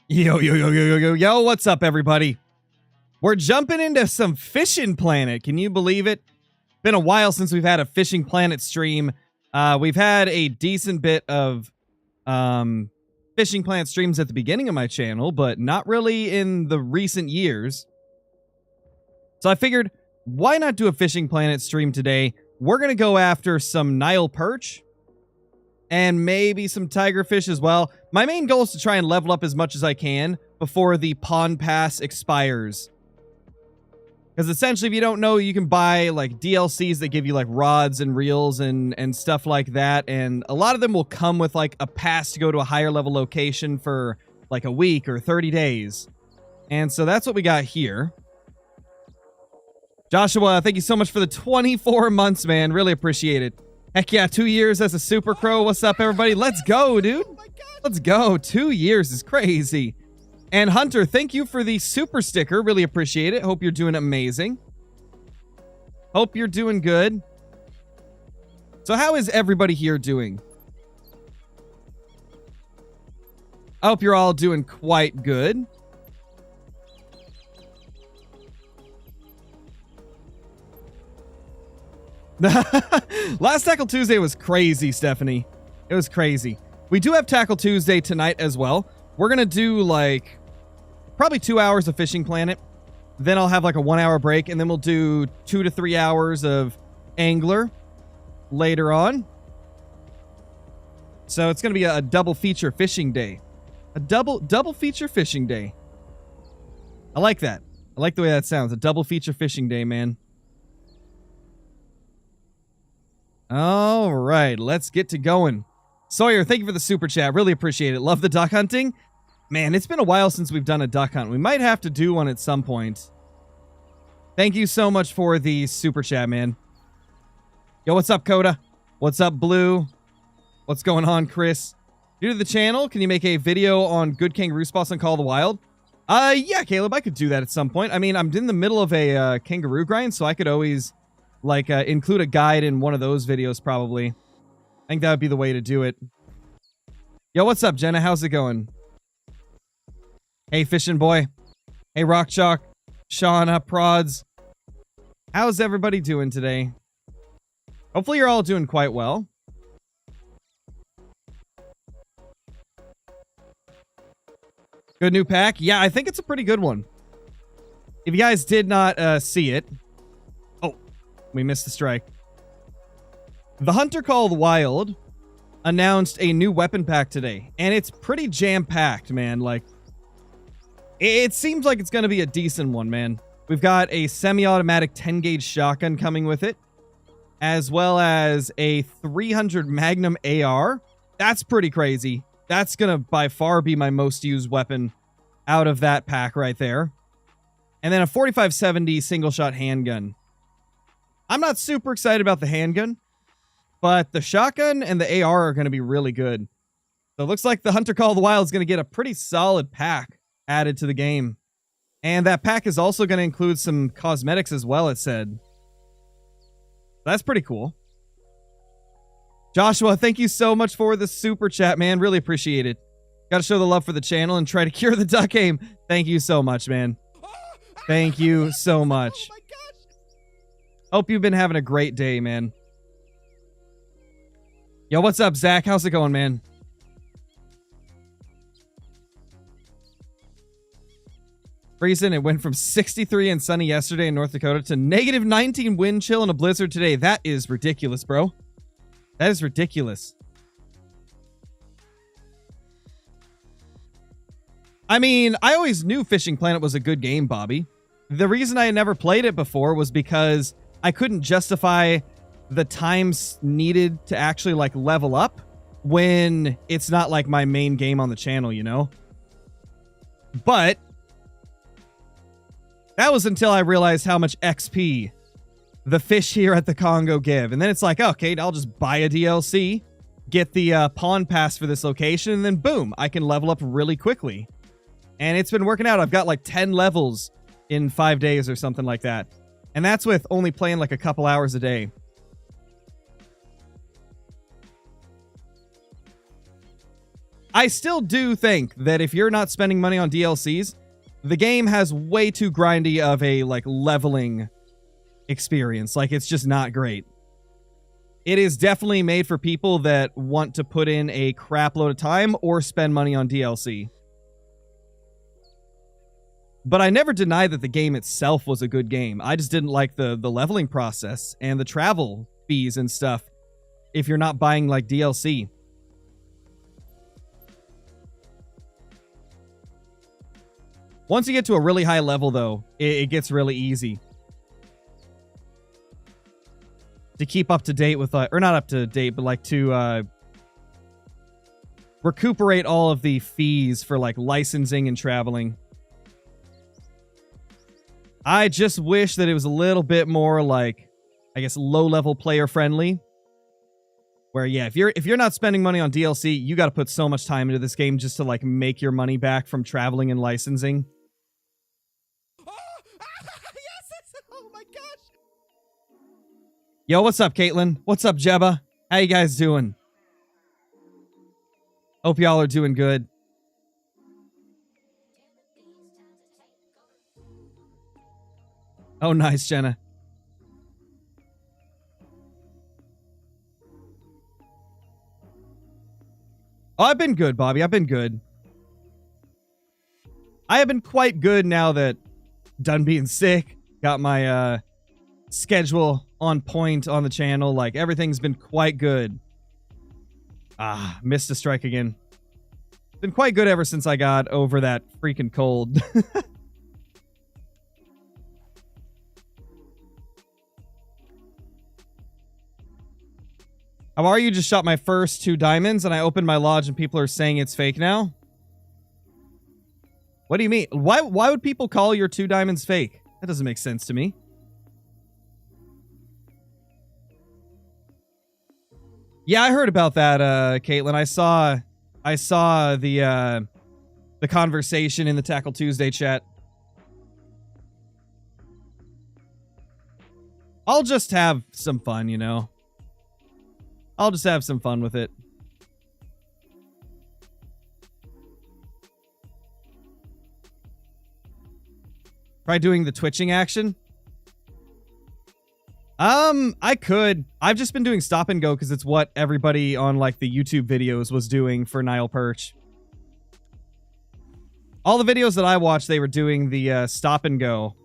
Yo, yo, yo, yo, yo, yo, yo, what's up, everybody? We're jumping into some Fishing Planet. Can you believe it? Been a while since we've had a Fishing Planet stream. We've had a decent bit of Fishing Planet streams at the beginning of my channel, but not really in the recent years. So I figured, why not do a Fishing Planet stream today? We're going to go after some Nile Perch and maybe some tigerfish as well. My main goal is to try and level up as much as I can before the Pond Pass expires. Because essentially, if you don't know, you can buy like DLCs that give you like rods and reels and stuff like that. And a lot of them will come with like a pass to go to a higher level location for like a week or 30 days. And so that's what we got here. Joshua, thank you so much for the 24 months, man. Really appreciate it. Heck yeah, 2 years as a Super Crow. What's up, everybody? Let's go, dude. Let's go. 2 years is crazy. And Hunter, thank you for the super sticker. Really appreciate it. Hope you're doing amazing. Hope you're doing good. So how is everybody here doing? I hope you're all doing quite good. Last Tackle Tuesday was crazy, Stephanie. It was crazy. We do have Tackle Tuesday tonight as well. We're going to do like probably 2 hours of Fishing Planet. Then I'll have like a 1 hour break. And then we'll do 2 to 3 hours of Angler later on. So it's going to be a double feature fishing day. A double feature fishing day. I like that. I like the way that sounds. A double feature fishing day, man. All right, let's get to going. Sawyer, thank you for the super chat. Really appreciate it. Love the duck hunting. Man, it's been a while since we've done a duck hunt. We might have to do one at some point. Thank you so much for the super chat, man. Yo, what's up, Coda? What's up, Blue? What's going on, Chris? New to the channel, can you make a video on good kangaroo spots on Call of the Wild? Yeah, Caleb, I could do that at some point. I mean, I'm in the middle of a kangaroo grind, so I could always like include a guide in one of those videos probably. I think that would be the way to do it. Yo, what's up, Jenna? How's it going? Hey, Fishing Boy. Hey, Rock Chalk. Shauna, Prods. How's everybody doing today? Hopefully you're all doing quite well. Good new pack? Yeah, I think it's a pretty good one. If you guys did not see it... Oh, we missed the strike. The Hunter Call of the Wild announced a new weapon pack today, and it's pretty jam-packed, man. Like, it seems like it's going to be a decent one, man. We've got a semi-automatic 10-gauge shotgun coming with it, as well as a 300 Magnum AR. That's pretty crazy. That's going to by far be my most used weapon out of that pack right there. And then a 4570 single-shot handgun. I'm not super excited about the handgun, but the shotgun and the AR are going to be really good. So it looks like the Hunter Call of the Wild is going to get a pretty solid pack added to the game. And that pack is also going to include some cosmetics as well, it said. That's pretty cool. Joshua, thank you so much for the super chat, man. Really appreciate it. Got to show the love for the channel and try to cure the duck aim. Thank you so much, man. Thank you so much. Oh my gosh. Hope you've been having a great day, man. Yo, what's up, Zach? How's it going, man? Reason it went from 63 and sunny yesterday in North Dakota to negative 19 wind chill and a blizzard today. That is ridiculous, bro. That is ridiculous. I mean, I always knew Fishing Planet was a good game, Bobby. The reason I had never played it before was because I couldn't justify the times needed to actually like level up when it's not like my main game on the channel, you know? But that was until I realized how much XP the fish here at the Congo give. And then it's like, okay, I'll just buy a DLC, get the Pond Pass for this location, and then boom, I can level up really quickly. And it's been working out. I've got like 10 levels in 5 days or something like that. And that's with only playing like a couple hours a day. I still do think that if you're not spending money on DLCs, the game has way too grindy of a, like, leveling experience. Like, it's just not great. It is definitely made for people that want to put in a crap load of time or spend money on DLC. But I never denied that the game itself was a good game. I just didn't like the leveling process and the travel fees and stuff if you're not buying, like, DLC. Once you get to a really high level, though, it gets really easy to keep up to date with, or not up to date, but like to recuperate all of the fees for like licensing and traveling. I just wish that it was a little bit more like, I guess, low-level player friendly. Where, yeah, if you're not spending money on DLC, you got to put so much time into this game just to like make your money back from traveling and licensing. Oh my gosh! Yo, what's up, Caitlin? What's up, Jebba? How you guys doing? Hope y'all are doing good. Oh, nice, Jenna. Oh, I've been good, Bobby. I've been good. I have been quite good now that done being sick. Got my schedule on point on the channel. Like, everything's been quite good. Ah, missed a strike again. Been quite good ever since I got over that freaking cold. How are you? Just shot my first 2 diamonds and I opened my lodge and people are saying it's fake now. What do you mean? Why would people call your 2 diamonds fake? That doesn't make sense to me. Yeah, I heard about that, Caitlin. I saw the conversation in the Tackle Tuesday chat. I'll just have some fun, you know. I'll just have some fun with it. Try doing the twitching action. I could. I've just been doing stop and go because it's what everybody on like the YouTube videos was doing for Nile Perch. All the videos that I watched, they were doing the stop and go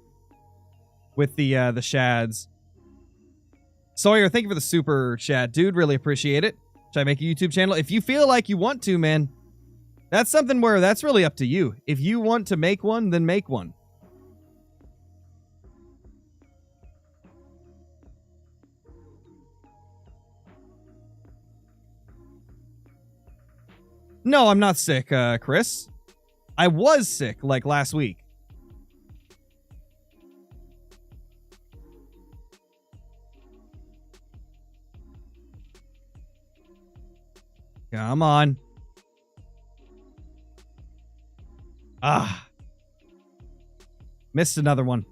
with the shads. Sawyer, thank you for the super chat, dude. Really appreciate it. Should I make a YouTube channel? If you feel like you want to, man, that's something where that's really up to you. If you want to make one, then make one. No, I'm not sick, Chris. I was sick, like, last week. Come on. Ah. Missed another one.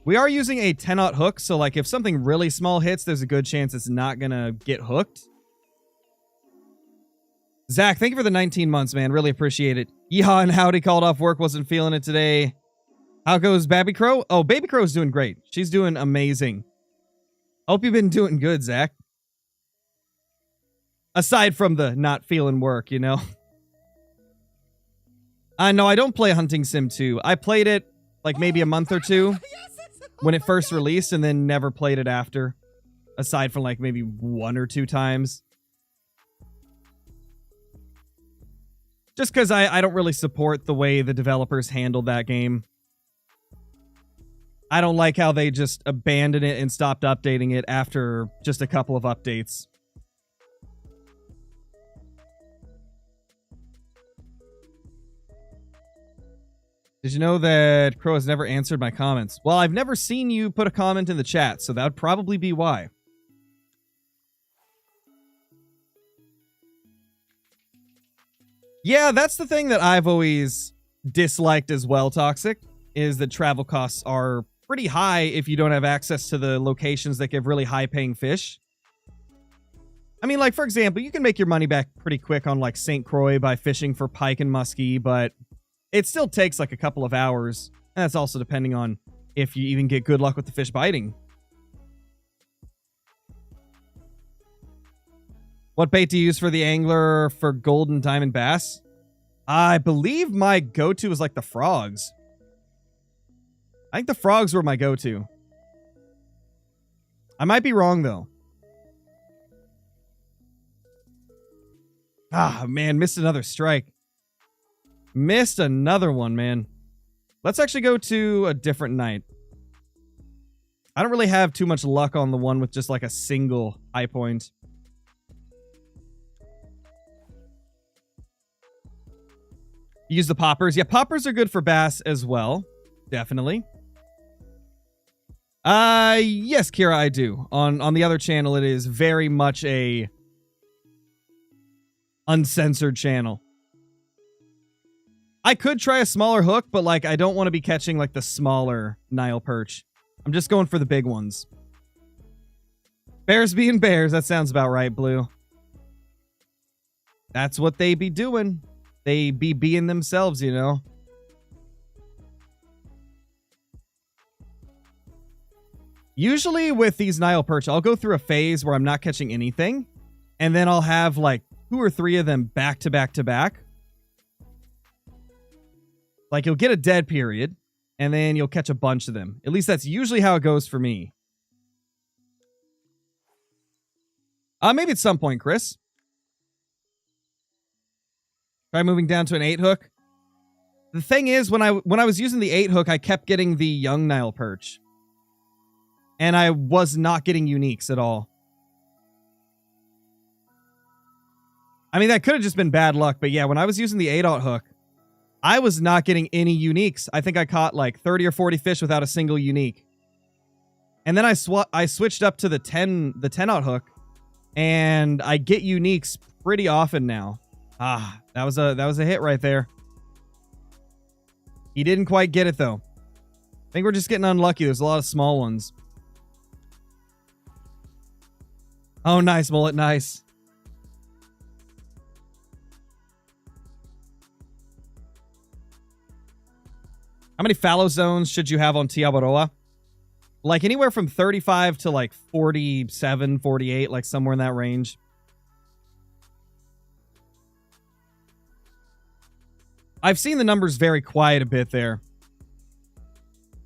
We are using a 10-aught hook, so, like, if something really small hits, there's a good chance it's not gonna get hooked. Zach, thank you for the 19 months, man. Really appreciate it. Yeehaw and Howdy called off work. Wasn't feeling it today. How goes Baby Crow? Oh, Baby Crow's doing great. She's doing amazing. Hope you've been doing good, Zach. Aside from the not feeling work, you know? No, I don't play Hunting Sim 2. I played it, like, maybe a month or two when it first released and then never played it after. Aside from, like, maybe 1 or 2 times. Just because I don't really support the way the developers handled that game. I don't like how they just abandoned it and stopped updating it after just a couple of updates. Did you know that Crow has never answered my comments? Well, I've never seen you put a comment in the chat, so that would probably be why. Yeah, that's the thing that I've always disliked as well, Toxic, is that travel costs are pretty high if you don't have access to the locations that give really high-paying fish. I mean, like, for example, you can make your money back pretty quick on, like, St. Croix by fishing for pike and muskie, but it still takes, like, a couple of hours. And that's also depending on if you even get good luck with the fish biting. What bait do you use for the angler for golden diamond bass? I believe my go-to is, like, the frogs. I think the frogs were my go-to. I might be wrong, though. Ah, man, missed another strike. Missed another one, man. Let's actually go to a different night. I don't really have too much luck on the one with just like a single high point. Use the poppers. Yeah, poppers are good for bass as well. Definitely. Yes, Kira, I do. On the other channel, it is very much a uncensored channel. I could try a smaller hook, but like I don't want to be catching like the smaller Nile perch. I'm just going for the big ones. Bears being bears, that sounds about right, Blue. That's what they be doing. They be being themselves, you know. Usually with these Nile perch, I'll go through a phase where I'm not catching anything, and then I'll have like 2 or 3 of them back to back to back. Like you'll get a dead period, and then you'll catch a bunch of them. At least that's usually how it goes for me. Maybe at some point, Chris. Try moving down to an 8 hook. The thing is, when I was using the 8 hook, I kept getting the young Nile perch. And I was not getting uniques at all. I mean, that could have just been bad luck, but yeah, when I was using the 8/0 hook, I was not getting any uniques. I think I caught like 30 or 40 fish without a single unique. And then I switched up to the 10/0 hook, and I get uniques pretty often now. Ah, that was a hit right there. He didn't quite get it though. I think we're just getting unlucky. There's a lot of small ones. Oh, nice, mullet, nice. How many fallow zones should you have on Tiabaroa? Like anywhere from 35 to like 47, 48, like somewhere in that range. I've seen the numbers vary quite a bit there.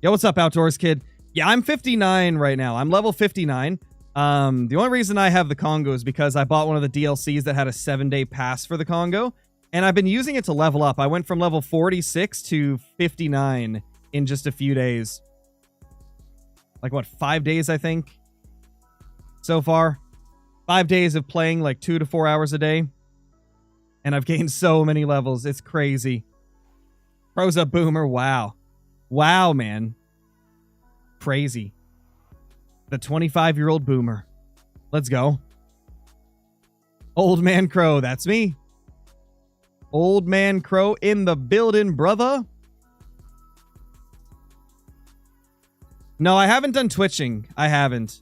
Yo, what's up, Outdoors Kid? Yeah, I'm 59 right now. I'm level 59. The only reason I have the Congo is because I bought one of the DLCs that had a 7-day pass for the Congo, and I've been using it to level up. I went from level 46 to 59 in just a few days. Like, what, 5 days, I think? So far. 5 days of playing like 2 to 4 hours a day. And I've gained so many levels. It's crazy. Pros up Boomer. Wow. Wow, man. Crazy. The 25-year-old Boomer. Let's go. Old Man Crow. That's me. Old Man Crow in the building, brother. No, I haven't done twitching. I haven't.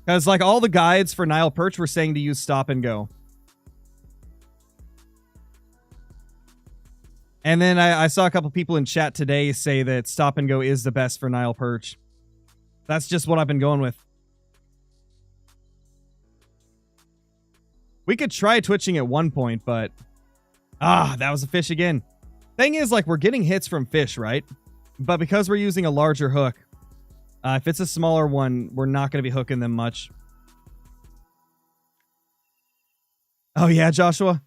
Because, like, all the guides for Nile Perch were saying to use stop and go. And then I saw a couple people in chat today say that stop and go is the best for Nile Perch. That's just what I've been going with. We could try twitching at one point, but... Ah, that was a fish again. Thing is, like, we're getting hits from fish, right? But because we're using a larger hook, if it's a smaller one, we're not going to be hooking them much. Oh, yeah, Joshua?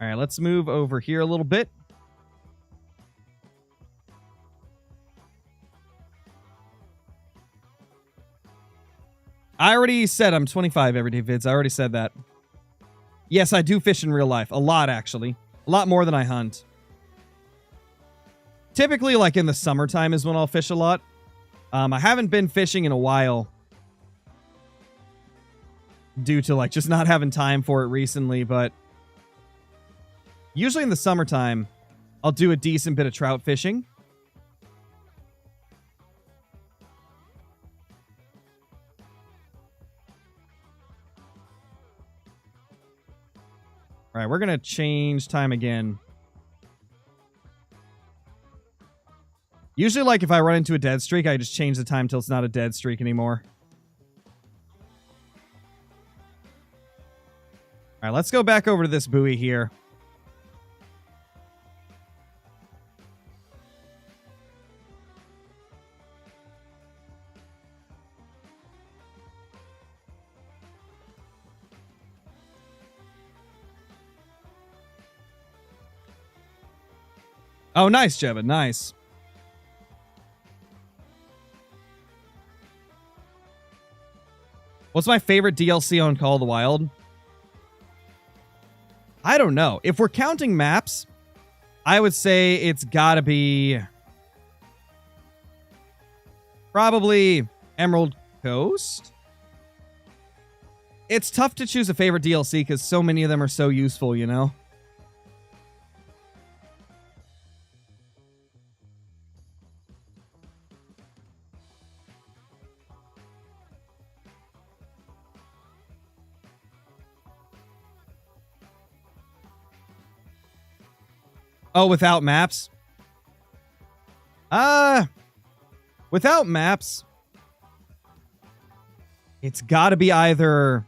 All right, let's move over here a little bit. I already said I'm 25 everyday vids. I already said that. Yes, I do fish in real life. A lot, actually. A lot more than I hunt. Typically, like in the summertime is when I'll fish a lot. I haven't been fishing in a while. Due to, like, just not having time for it recently, but... Usually in the summertime, I'll do a decent bit of trout fishing. All right, we're going to change time again. Usually, like, if I run into a dead streak, I just change the time till it's not a dead streak anymore. All right, let's go back over to this buoy here. Oh, nice, Jebba. Nice. What's my favorite DLC on Call of the Wild? I don't know. If we're counting maps, I would say it's gotta be probably Emerald Coast. It's tough to choose a favorite DLC because so many of them are so useful, you know? Oh, without maps? Without maps, it's gotta be either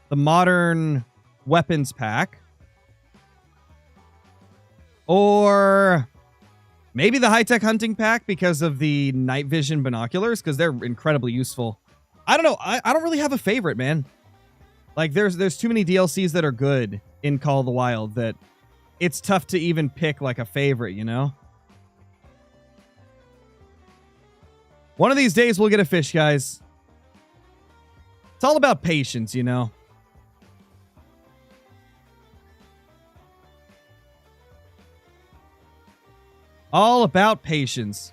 the modern weapons pack or maybe the high-tech hunting pack because of the night vision binoculars, because they're incredibly useful. I don't know. I don't really have a favorite, man. Like, there's too many DLCs that are good in Call of the Wild that it's tough to even pick, like, a favorite, you know? One of these days, we'll get a fish, guys. It's all about patience, you know? All about patience.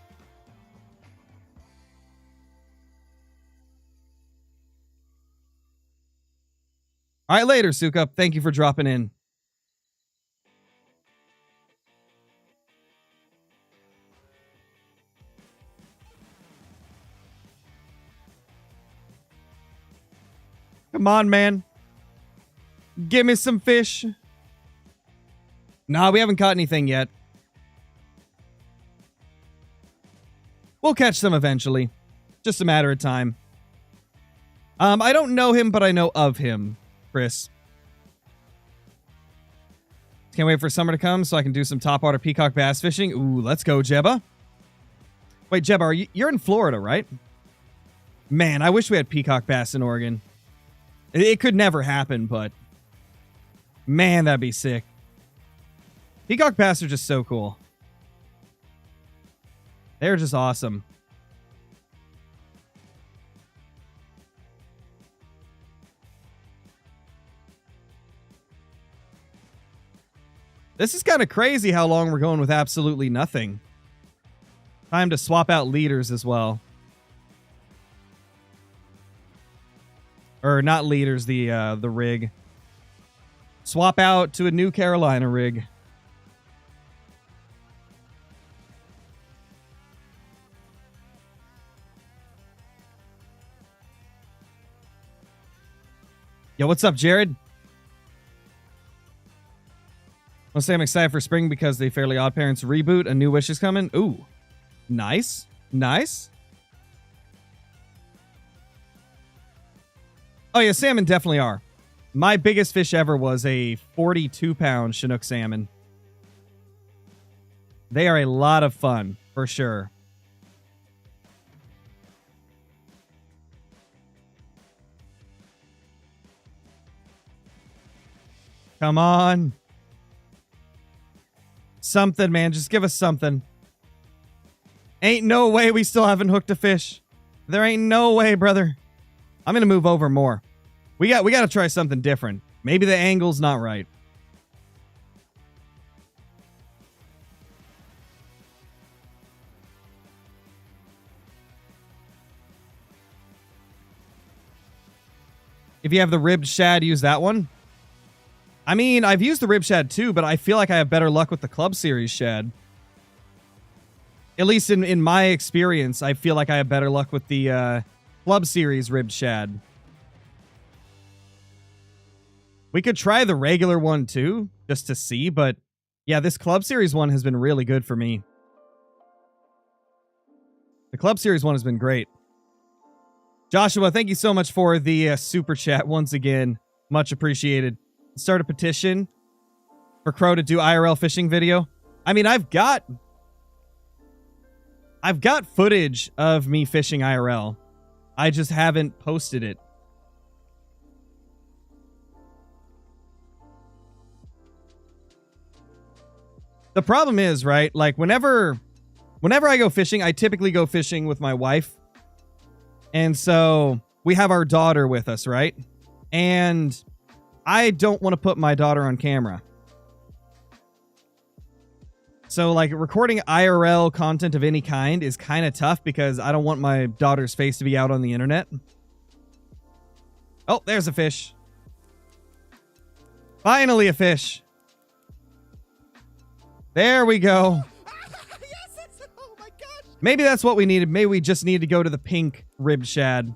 All right, later, Sukup. Thank you for dropping in. Come on, man. Give me some fish. Nah, we haven't caught anything yet. We'll catch some eventually. Just a matter of time. I don't know him, but I know of him, Chris. Can't wait for summer to come so I can do some topwater peacock bass fishing. Ooh, let's go, Jebba. Wait, Jebba, you're in Florida, right? Man, I wish we had peacock bass in Oregon. It could never happen, but man, that'd be sick. Peacock bass are just so cool. They're just awesome. This is kind of crazy how long we're going with absolutely nothing. Time to swap out leaders as well. Or not leaders, the rig. Swap out to a new Carolina rig. Yo, what's up, Jared? I'll say I'm excited for spring because the Fairly Odd Parents reboot. A new Wish is coming. Ooh. Nice. Nice. Oh, yeah, salmon definitely are. My biggest fish ever was a 42-pound Chinook salmon. They are a lot of fun, for sure. Come on. Something, man. Just give us something. Ain't no way we still haven't hooked a fish. There ain't no way, brother. I'm going to move over more. We got to try something different. Maybe the angle's not right. If you have the ribbed shad, use that one. I mean, I've used the rib shad too, but I feel like I have better luck with the Club Series shad. At least in my experience, I feel like I have better luck with the Club Series ribbed shad. We could try the regular one too, just to see, but yeah, this Club Series one has been really good for me. The Club Series one has been great. Joshua, thank you so much for the super chat once again. Much appreciated. Start a petition for Crow to do IRL fishing video. I mean, I've got footage of me fishing IRL. I just haven't posted it. The problem is, right, like whenever I go fishing, I typically go fishing with my wife. And so we have our daughter with us, right? And I don't want to put my daughter on camera. So like recording IRL content of any kind is kind of tough because I don't want my daughter's face to be out on the internet. Oh, there's a fish. Finally a fish. There we go. Yes, oh my gosh. Maybe that's what we needed. Maybe we just need to go to the pink ribbed shad.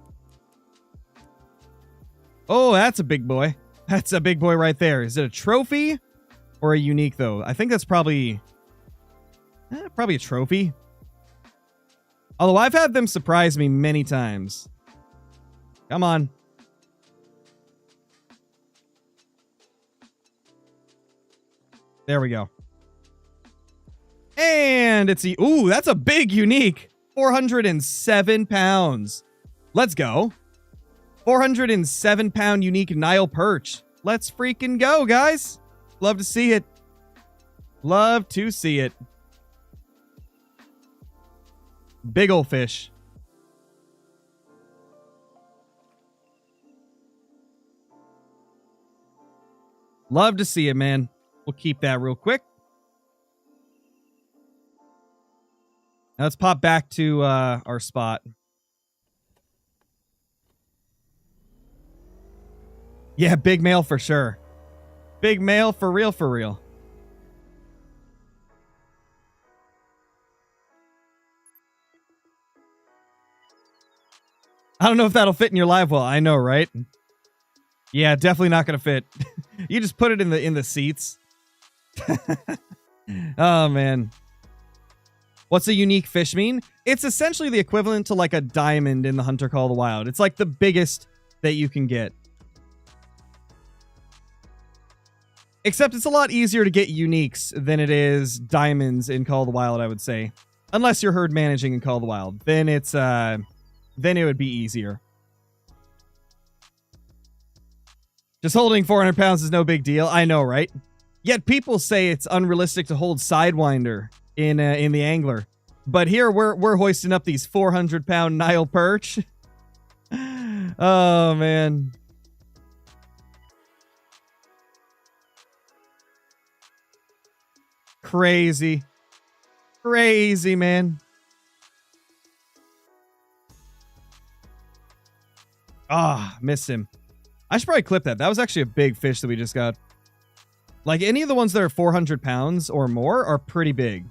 Oh, that's a big boy. That's a big boy right there. Is it a trophy or a unique, though? I think that's probably a trophy. Although I've had them surprise me many times. Come on. There we go. And it's ooh, that's a big unique. 407 pounds. Let's go. 407 pound unique Nile Perch. Let's freaking go, guys. Love to see it. Love to see it. Big ol' fish. Love to see it, man. We'll keep that real quick. Now let's pop back to our spot. Yeah, big male for sure. Big male for real, for real. I don't know if that'll fit in your live well. I know, right? Yeah, definitely not gonna fit. You just put it in the seats. Oh man. What's a unique fish mean? It's essentially the equivalent to like a diamond in the Hunter Call of the Wild. It's like the biggest that you can get. Except it's a lot easier to get uniques than it is diamonds in Call of the Wild, I would say. Unless you're herd managing in Call of the Wild. Then it's then it would be easier. Just holding 400 pounds is no big deal. I know, right? Yet people say it's unrealistic to hold Sidewinder in the angler. But here we're hoisting up these 400-pound Nile Perch. Oh, man. Crazy. Crazy, man. Ah, missed him. I should probably clip that. That was actually a big fish that we just got. Like, any of the ones that are 400 pounds or more are pretty big.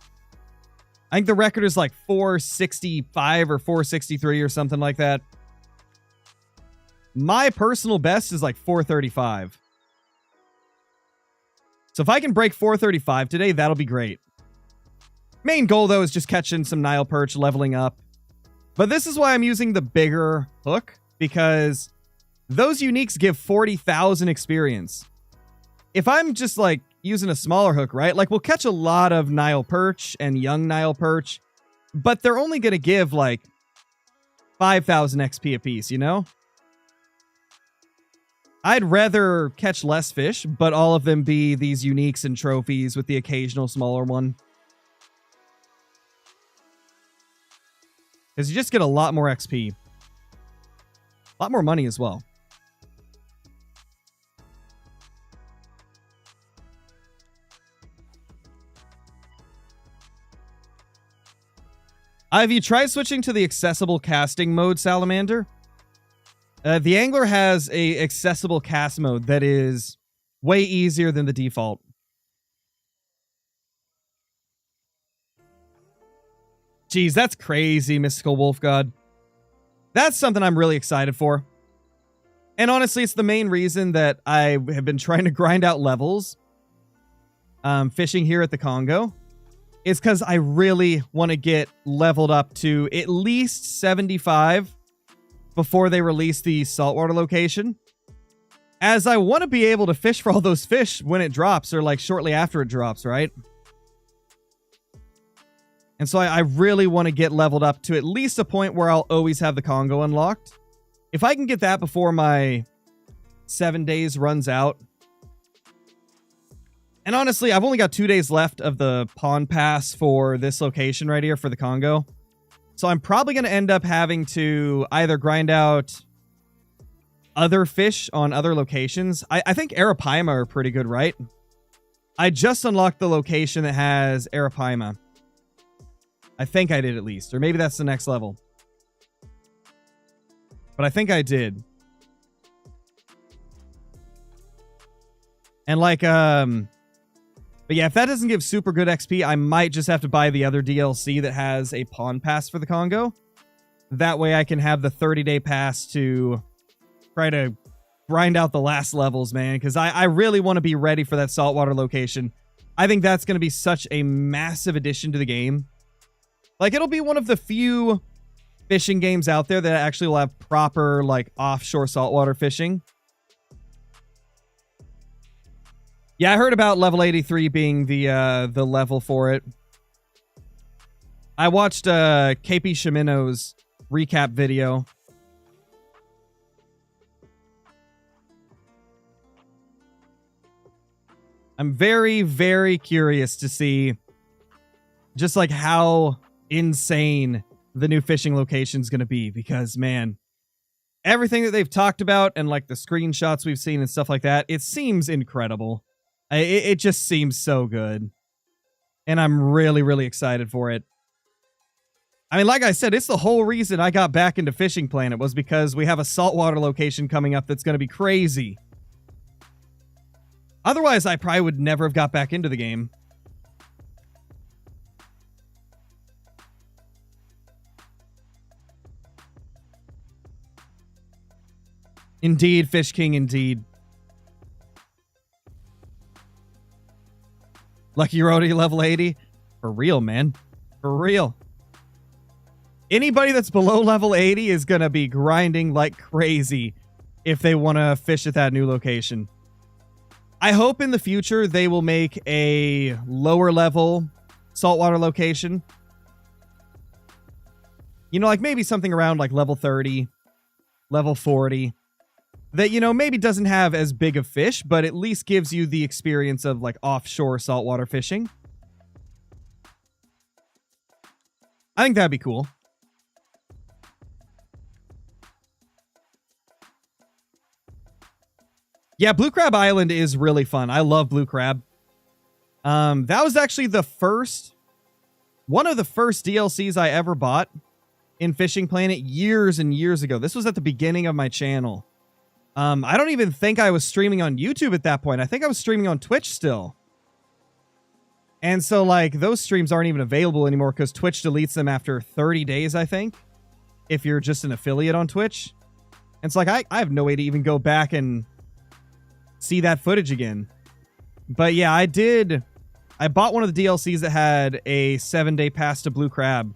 I think the record is like 465 or 463 or something like that. My personal best is like 435. So if I can break 435 today, that'll be great. Main goal, though, is just catching some Nile Perch, leveling up. But this is why I'm using the bigger hook, because those uniques give 40,000 experience. If I'm just like using a smaller hook, right? Like we'll catch a lot of Nile Perch and young Nile Perch, but they're only going to give like 5,000 XP apiece, you know? I'd rather catch less fish, but all of them be these uniques and trophies with the occasional smaller one. Because you just get a lot more XP. A lot more money as well. Have you tried switching to the accessible casting mode, Salamander? The Angler has a accessible cast mode that is way easier than the default. Jeez, that's crazy, Mystical Wolf God. That's something I'm really excited for. And honestly, it's the main reason that I have been trying to grind out levels fishing here at the Congo. Is because I really want to get leveled up to at least 75 before they release the saltwater location. As I want to be able to fish for all those fish when it drops, or like shortly after it drops, right? And so I really want to get leveled up to at least a point where I'll always have the Congo unlocked. If I can get that before my 7 days runs out. And honestly, I've only got 2 days left of the pond pass for this location right here for the Congo. So I'm probably going to end up having to either grind out other fish on other locations. I think Arapaima are pretty good, right? I just unlocked the location that has Arapaima. I think I did at least. Or maybe that's the next level. But I think I did. And like, but yeah, if that doesn't give super good XP, I might just have to buy the other DLC that has a pond pass for the Congo. That way I can have the 30-day pass to try to grind out the last levels, man. Because I really want to be ready for that saltwater location. I think that's going to be such a massive addition to the game. Like, it'll be one of the few fishing games out there that actually will have proper, like, offshore saltwater fishing. Yeah, I heard about level 83 being the level for it. I watched KP Shimino's recap video. I'm very, very curious to see just like how insane the new fishing location is going to be, because man, everything that they've talked about and like the screenshots we've seen and stuff like that, it seems incredible. It just seems so good. And I'm really, really excited for it. I mean, like I said, it's the whole reason I got back into Fishing Planet was because we have a saltwater location coming up that's going to be crazy. Otherwise, I probably would never have got back into the game. Indeed, Fish King, indeed. Lucky you're already level 80? For real, man. For real. Anybody that's below level 80 is going to be grinding like crazy if they want to fish at that new location. I hope in the future they will make a lower level saltwater location. You know, like maybe something around like level 30, level 40. That, you know, maybe doesn't have as big of fish, but at least gives you the experience of like offshore saltwater fishing. I think that'd be cool. Yeah, Blue Crab Island is really fun. I love Blue Crab. That was actually one of the first DLCs I ever bought in Fishing Planet years and years ago. This was at the beginning of my channel. I don't even think I was streaming on YouTube at that point. I think I was streaming on Twitch still. And so, like, those streams aren't even available anymore because Twitch deletes them after 30 days, I think, if you're just an affiliate on Twitch. And it's like, I have no way to even go back and see that footage again. But yeah, I bought one of the DLCs that had a 7-day pass to Blue Crab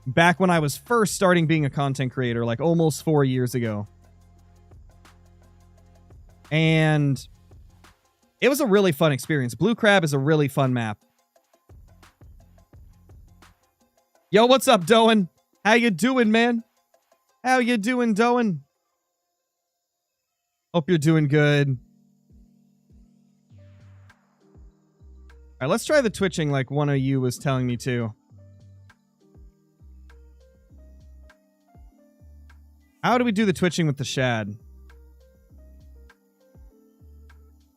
back when I was first starting being a content creator, like almost 4 years ago. And it was a really fun experience. Blue Crab is a really fun map. Yo, what's up, Doan? How you doing, man? How you doing, Doan? Hope you're doing good. All right, let's try the twitching like one of you was telling me to. How do we do the twitching with the shad?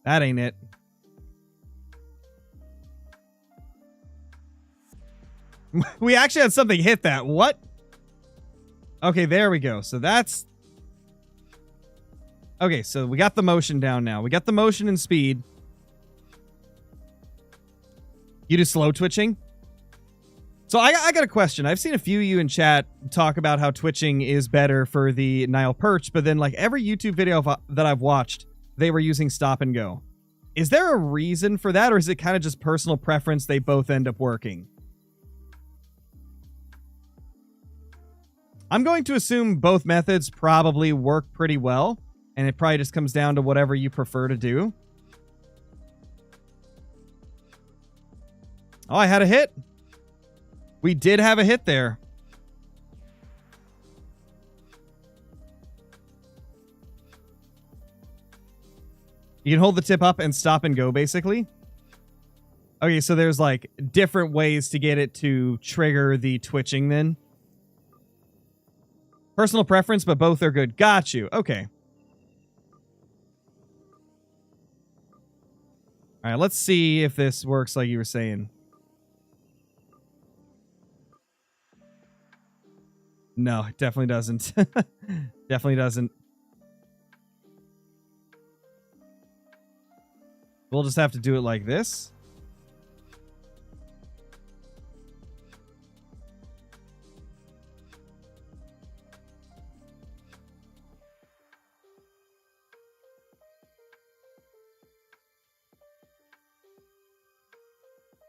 That ain't it. We actually had something hit that. What? Okay, there we go. So that's... Okay, so we got the motion down now. We got the motion and speed. You do slow twitching? So I got a question. I've seen a few of you in chat talk about how twitching is better for the Nile Perch, but then like every YouTube video that I've watched, they were using stop and go. Is there a reason for that, or is it kind of just personal preference? They both end up working. I'm going to assume both methods probably work pretty well, and it probably just comes down to whatever you prefer to do. Oh, I had a hit. We did have a hit there. You can hold the tip up and stop and go, basically. Okay, so there's like different ways to get it to trigger the twitching then. Personal preference, but both are good. Got you. Okay. All right, let's see if this works like you were saying. No, it definitely doesn't. Definitely doesn't. We'll just have to do it like this.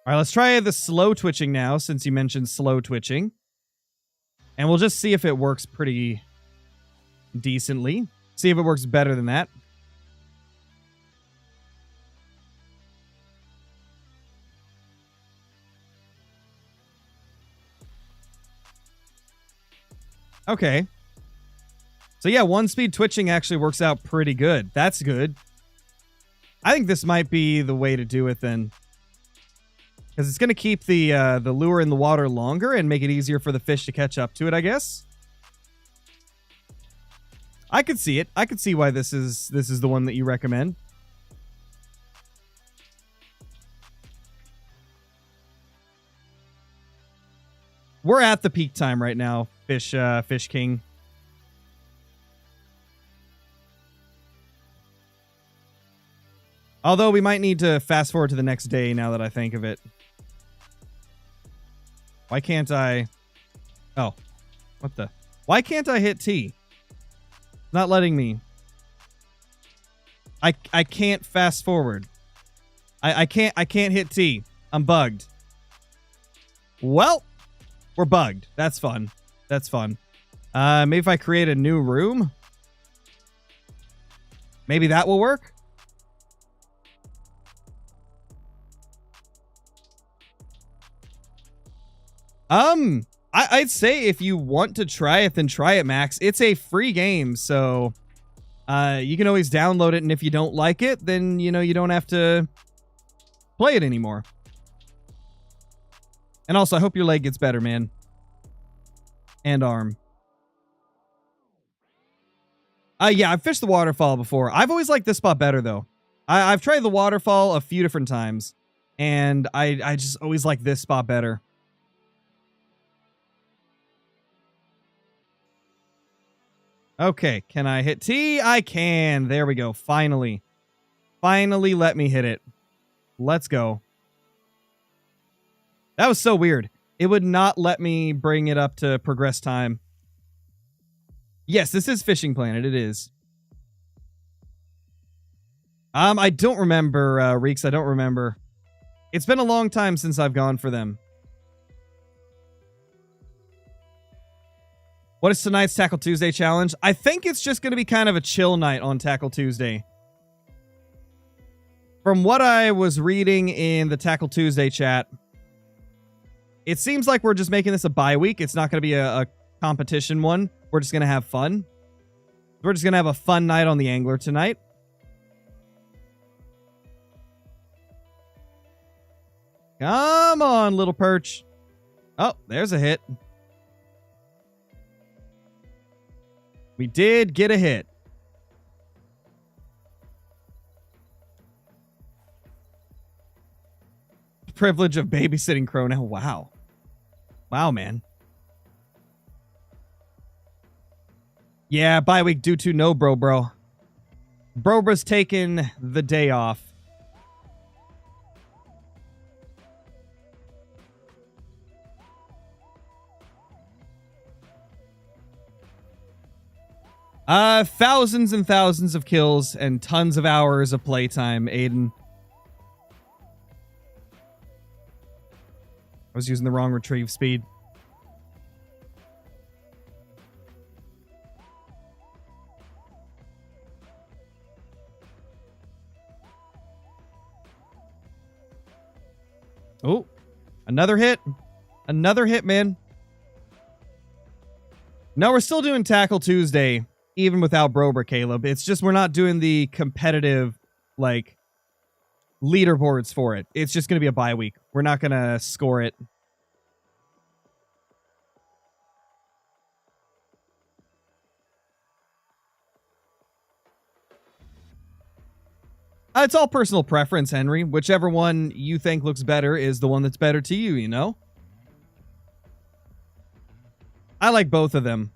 All right, let's try the slow twitching now, since you mentioned slow twitching. And we'll just see if it works pretty decently. See if it works better than that. Okay. So yeah, one-speed twitching actually works out pretty good. That's good. I think this might be the way to do it then. Because it's going to keep the lure in the water longer and make it easier for the fish to catch up to it, I guess. I could see it. I could see why this is the one that you recommend. We're at the peak time right now, Fish King. Although we might need to fast forward to the next day now that I think of it. Why can't I... Oh. What the... Why can't I hit T? Not letting me. I can't fast forward. I can't hit T. I'm bugged. Well, we're bugged. That's fun. That's fun. Maybe if I create a new room? Maybe that will work? I'd say if you want to try it, then try it, Max. It's a free game, so you can always download it, and if you don't like it, then, you know, you don't have to play it anymore. And also, I hope your leg gets better, man. And arm. Yeah, I've fished the waterfall before. I've always liked this spot better, though. I've tried the waterfall a few different times, and I just always like this spot better. Okay, can I hit T? I can. There we go. Finally. Finally let me hit it. Let's go. That was so weird. It would not let me bring it up to progress time. Yes, this is Fishing Planet. It is. I don't remember, Reeks. I don't remember. It's been a long time since I've gone for them. What is tonight's Tackle Tuesday challenge? I think it's just going to be kind of a chill night on Tackle Tuesday. From what I was reading in the Tackle Tuesday chat, it seems like we're just making this a bye week. It's not going to be a competition one. We're just going to have fun. We're just going to have a fun night on the angler tonight. Come on, little perch. Oh, there's a hit. We did get a hit. Privilege of babysitting Crow now. Wow. Wow, man. Yeah, bye week due to no bro. Brobra's taking the day off. Thousands and thousands of kills and tons of hours of playtime, Aiden. I was using the wrong retrieve speed. Oh, another hit. Another hit, man. No, we're still doing Tackle Tuesday, even without Brober, Caleb. It's just we're not doing the competitive, like, leaderboards for it. It's just going to be a bye week. We're not going to score it. It's all personal preference, Henry. Whichever one you think looks better is the one that's better to you, you know? I like both of them.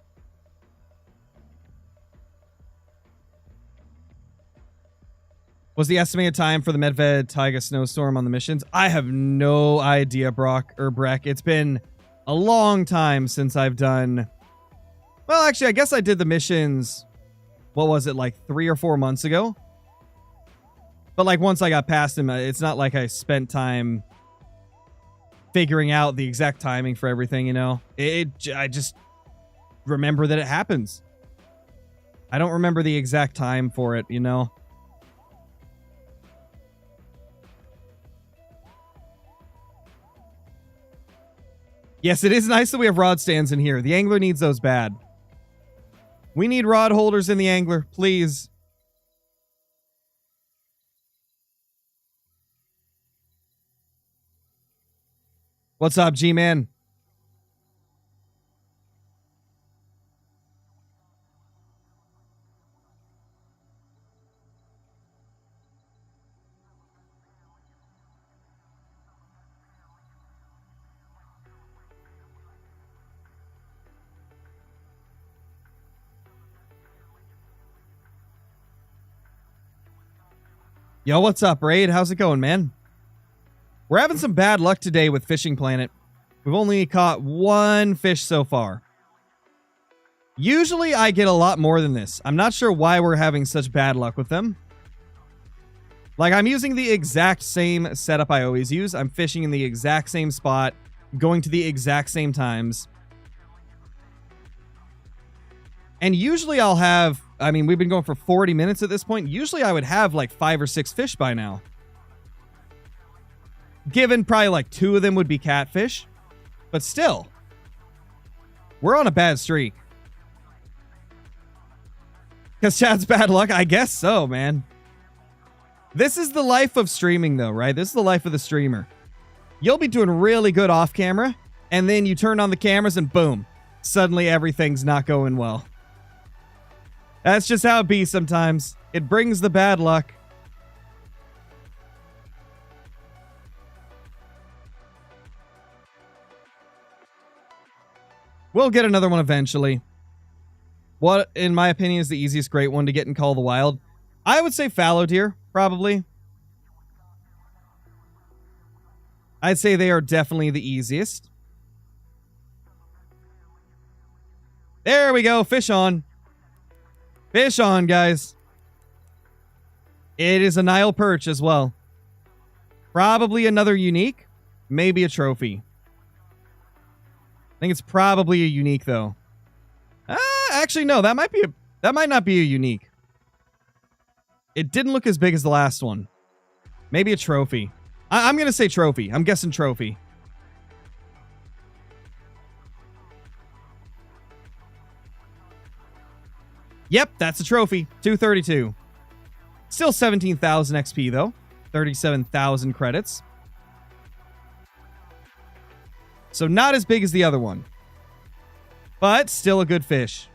Was the estimated time for the Medved Taiga snowstorm on the missions? I have no idea, Brock or Breck. It's been a long time since I've done... Well, actually, I guess I did the missions... What was it, like 3 or 4 months ago? But like once I got past him, it's not like I spent time figuring out the exact timing for everything, you know? I just remember that it happens. I don't remember the exact time for it, you know? Yes, it is nice that we have rod stands in here. The angler needs those bad. We need rod holders in the angler, please. What's up, G-Man? Yo, what's up, Raid? How's it going, man? We're having some bad luck today with Fishing Planet. We've only caught 1 fish so far. Usually I get a lot more than this. I'm not sure why we're having such bad luck with them. Like, I'm using the exact same setup I always use. I'm fishing in the exact same spot, going to the exact same times. And usually I'll have... I mean, we've been going for 40 minutes at this point. Usually I would have like 5 or 6 fish by now. Given probably like 2 of them would be catfish. But still. We're on a bad streak. Because Chad's bad luck? I guess so, man. This is the life of streaming though, right? This is the life of the streamer. You'll be doing really good off camera. And then you turn on the cameras and boom. Suddenly everything's not going well. That's just how it be sometimes. It brings the bad luck. We'll get another one eventually. What, in my opinion, is the easiest great one to get in Call of the Wild? I would say fallow deer, probably. I'd say they are definitely the easiest. There we go, fish on. Fish on, guys. It is a Nile Perch as well. Probably another unique. Maybe a trophy. I think it's probably a unique, though. Actually, no. That might not be a unique. It didn't look as big as the last one. Maybe a trophy. I'm going to say trophy. I'm guessing trophy. Yep, that's a trophy. 232. Still 17,000 XP, though. 37,000 credits. So not as big as the other one. But still a good fish.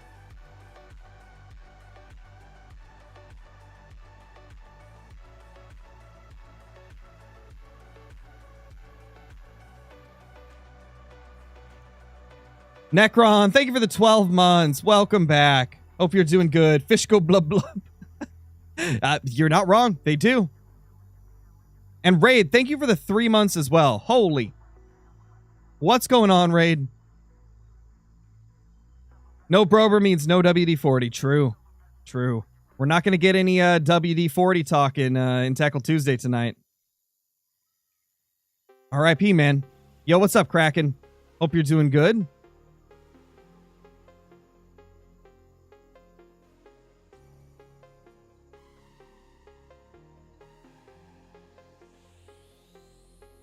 Necron, thank you for the 12 months. Welcome back. Hope you're doing good. Fish go blub blub. You're not wrong. They do. And Raid, thank you for the 3 months as well. Holy. What's going on, Raid? No Brober means no WD-40. True. True. We're not going to get any WD-40 talk in Tackle Tuesday tonight. R.I.P., man. Yo, what's up, Kraken? Hope you're doing good.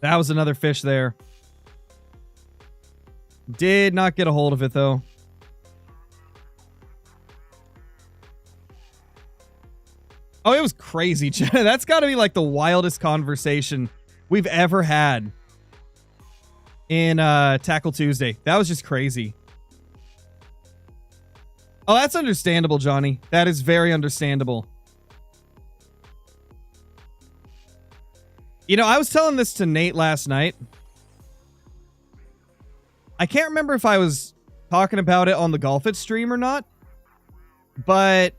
That was another fish there. Did not get a hold of it, though. Oh, it was crazy. That's got to be like the wildest conversation we've ever had in Tackle Tuesday. That was just crazy. Oh, that's understandable, Johnny. That is very understandable. You know, I was telling this to Nate last night. I can't remember if I was talking about it on the Golf It stream or not, but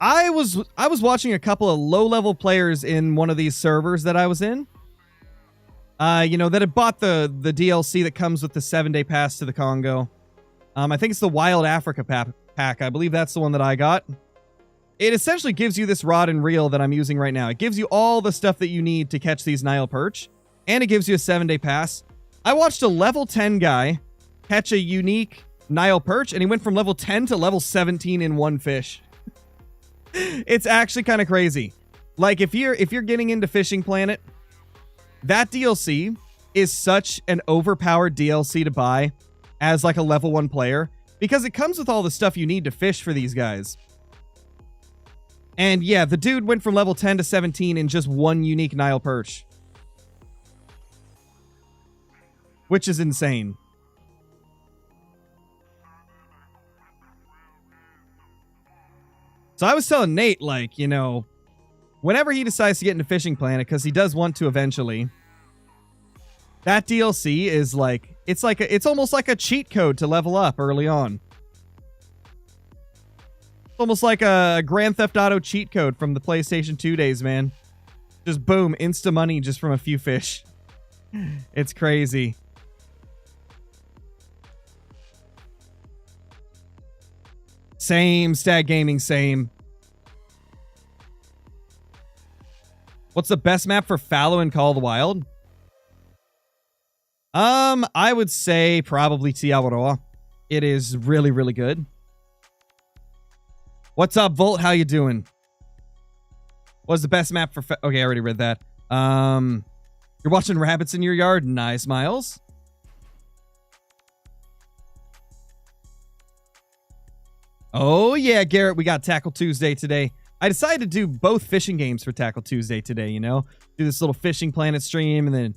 I was watching a couple of low-level players in one of these servers that I was in. You know, that had bought the DLC that comes with the 7-day pass to the Congo. I think it's the Wild Africa pack. I believe that's the one that I got. It essentially gives you this rod and reel that I'm using right now. It gives you all the stuff that you need to catch these Nile perch, and it gives you a 7-day pass. I watched a level 10 guy catch a unique Nile perch, and he went from level 10 to level 17 in one fish. It's actually kind of crazy. Like, if you're getting into Fishing Planet, that DLC is such an overpowered DLC to buy as like a level 1 player, because it comes with all the stuff you need to fish for these guys. And yeah, the dude went from level 10 to 17 in just one unique Nile perch, which is insane. So I was telling Nate, like, you know, whenever he decides to get into Fishing Planet, because he does want to eventually, that DLC is like, it's almost like a cheat code to level up early on. It's almost like a Grand Theft Auto cheat code from the PlayStation 2 days, man. Just boom, insta money just from a few fish. It's crazy. Same, Stag Gaming, same. What's the best map for fallow in Call of the Wild? I would say probably Tiawaroa. It is really, really good. What's up, Volt? How you doing? What's the best map for okay, I already read that. You're watching rabbits in your yard? Nice, Miles. Oh, yeah, Garrett, we got Tackle Tuesday today. I decided to do both fishing games for Tackle Tuesday today, you know? Do this little Fishing Planet stream, and then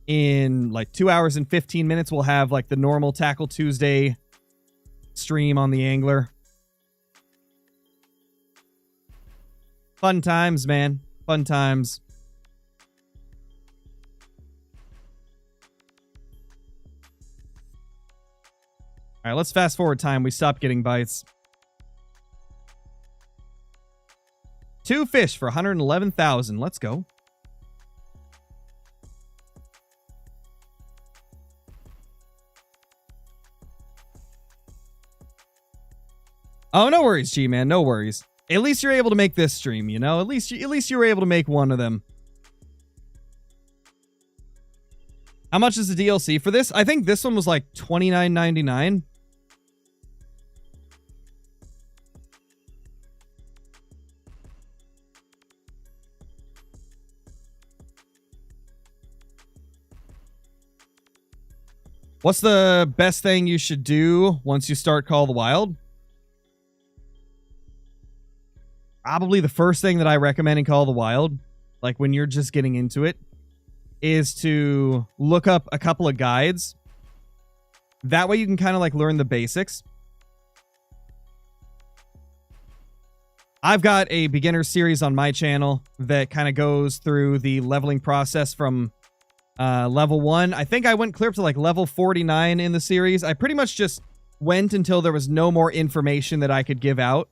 in like 2 hours and 15 minutes, we'll have like the normal Tackle Tuesday stream on the Angler. Fun times, man. Fun times. All right, let's fast forward time. We stopped getting bites. 2 fish for 111,000. Let's go. Oh, no worries, G-Man. No worries. At least you're able to make this stream, you know? At least you were able to make one of them. How much is the DLC for this? I think this one was like $29.99. What's the best thing you should do once you start Call of the Wild? Probably the first thing that I recommend in Call of the Wild, like when you're just getting into it, is to look up a couple of guides. That way you can kind of like learn the basics. I've got a beginner series on my channel that kind of goes through the leveling process from level 1. I think I went clear up to like level 49 in the series. I pretty much just went until there was no more information that I could give out.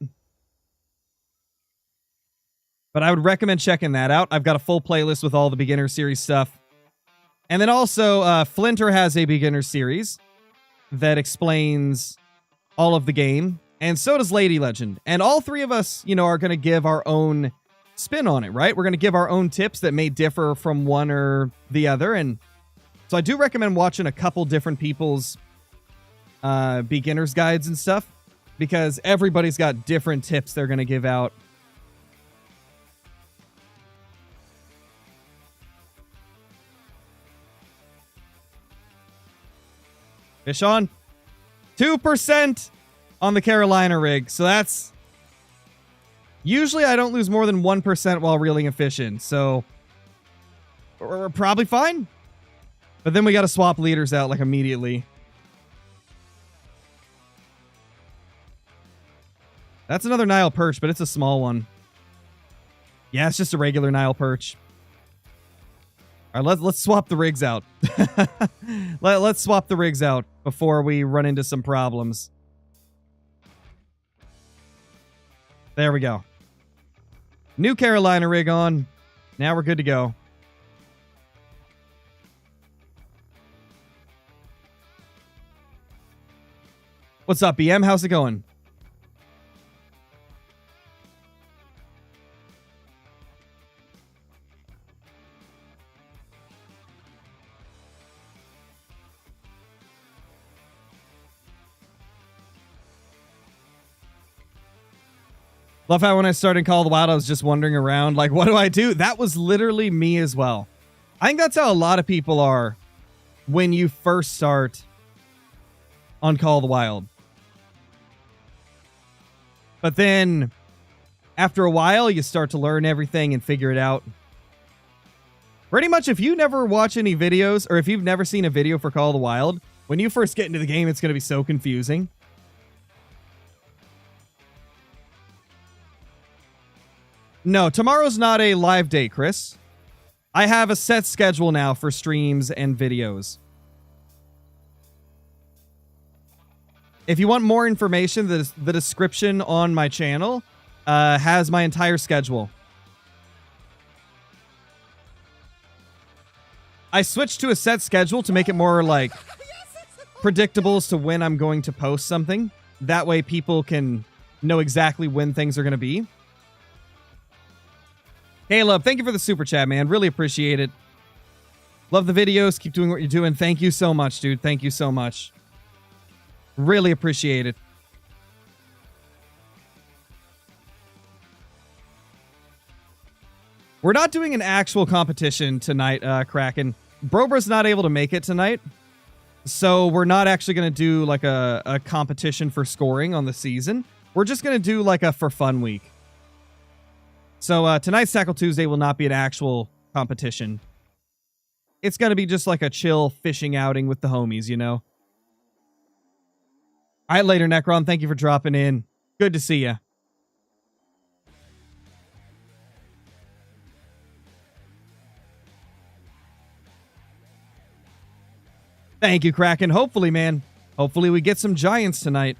But I would recommend checking that out. I've got a full playlist with all the beginner series stuff. And then also, Flinter has a beginner series that explains all of the game And so does Lady Legend. And all three of us, you know, are going to give our own spin on it, right? We're going to give our own tips that may differ from one or the other. And so I do recommend watching a couple different people's beginner's guides and stuff, because everybody's got different tips they're going to give out. Fish on. 2% on the Carolina rig. So that's... Usually I don't lose more than 1% while reeling a fish in. So we're probably fine. But then we got to swap leaders out like immediately. That's another Nile Perch, but it's a small one. Yeah, it's just a regular Nile Perch. All right, let's swap the rigs out. Let's swap the rigs out before we run into some problems. There we go. New Carolina rig on. Now we're good to go. What's up, BM? How's it going? Love how when I started Call of the Wild, I was just wandering around like, what do I do? That was literally me as well. I think that's how a lot of people are when you first start on Call of the Wild. But then after a while, you start to learn everything and figure it out. Pretty much if you never watch any videos, or if you've never seen a video for Call of the Wild, when you first get into the game, it's going to be so confusing. No, tomorrow's not a live day, Chris. I have a set schedule now for streams and videos. If you want more information, the description on my channel has my entire schedule. I switched to a set schedule to make it more like predictable as to when I'm going to post something. That way people can know exactly when things are going to be. Caleb, thank you for the super chat, man. Really appreciate it. Love the videos. Keep doing what you're doing. Thank you so much, dude. Thank you so much. Really appreciate it. We're not doing an actual competition tonight, Kraken. Brobra's not able to make it tonight. So we're not actually going to do like a competition for scoring on the season. We're just going to do like a for fun week. So tonight's Tackle Tuesday will not be an actual competition. It's going to be just like a chill fishing outing with the homies, you know? All right, later, Necron. Thank you for dropping in. Good to see you. Thank you, Kraken. Hopefully, man. Hopefully we get some giants tonight.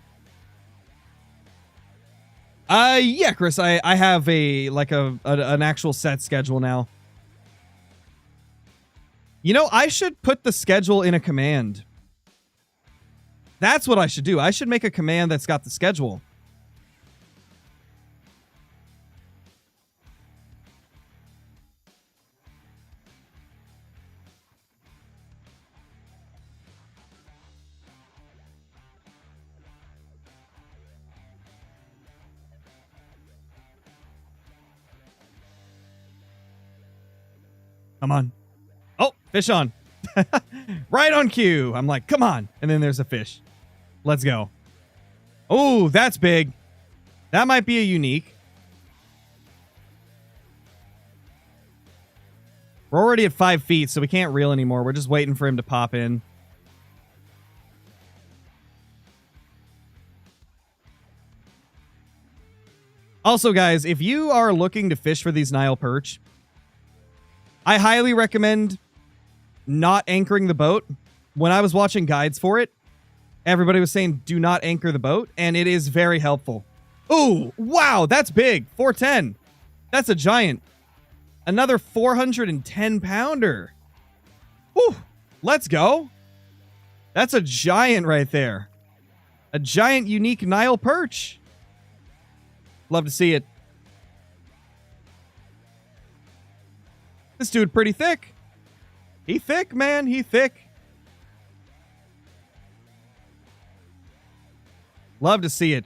Yeah, Chris, I have an actual set schedule now. You know, I should put the schedule in a command. That's what I should do. I should make a command that's got the schedule. Come on. Oh, fish on. Right on cue. I'm like, come on. And then there's a fish. Let's go. Oh, that's big. That might be a unique. We're already at 5 feet, so we can't reel anymore. We're just waiting for him to pop in. Also, guys, if you are looking to fish for these Nile Perch, I highly recommend not anchoring the boat. When I was watching guides for it, everybody was saying do not anchor the boat, and it is very helpful. Ooh, wow, that's big. 410. That's a giant. Another 410-pounder. Whew, let's go. That's a giant right there. A giant unique Nile perch. Love to see it. This dude pretty thick. He thick, man. He thick. Love to see it.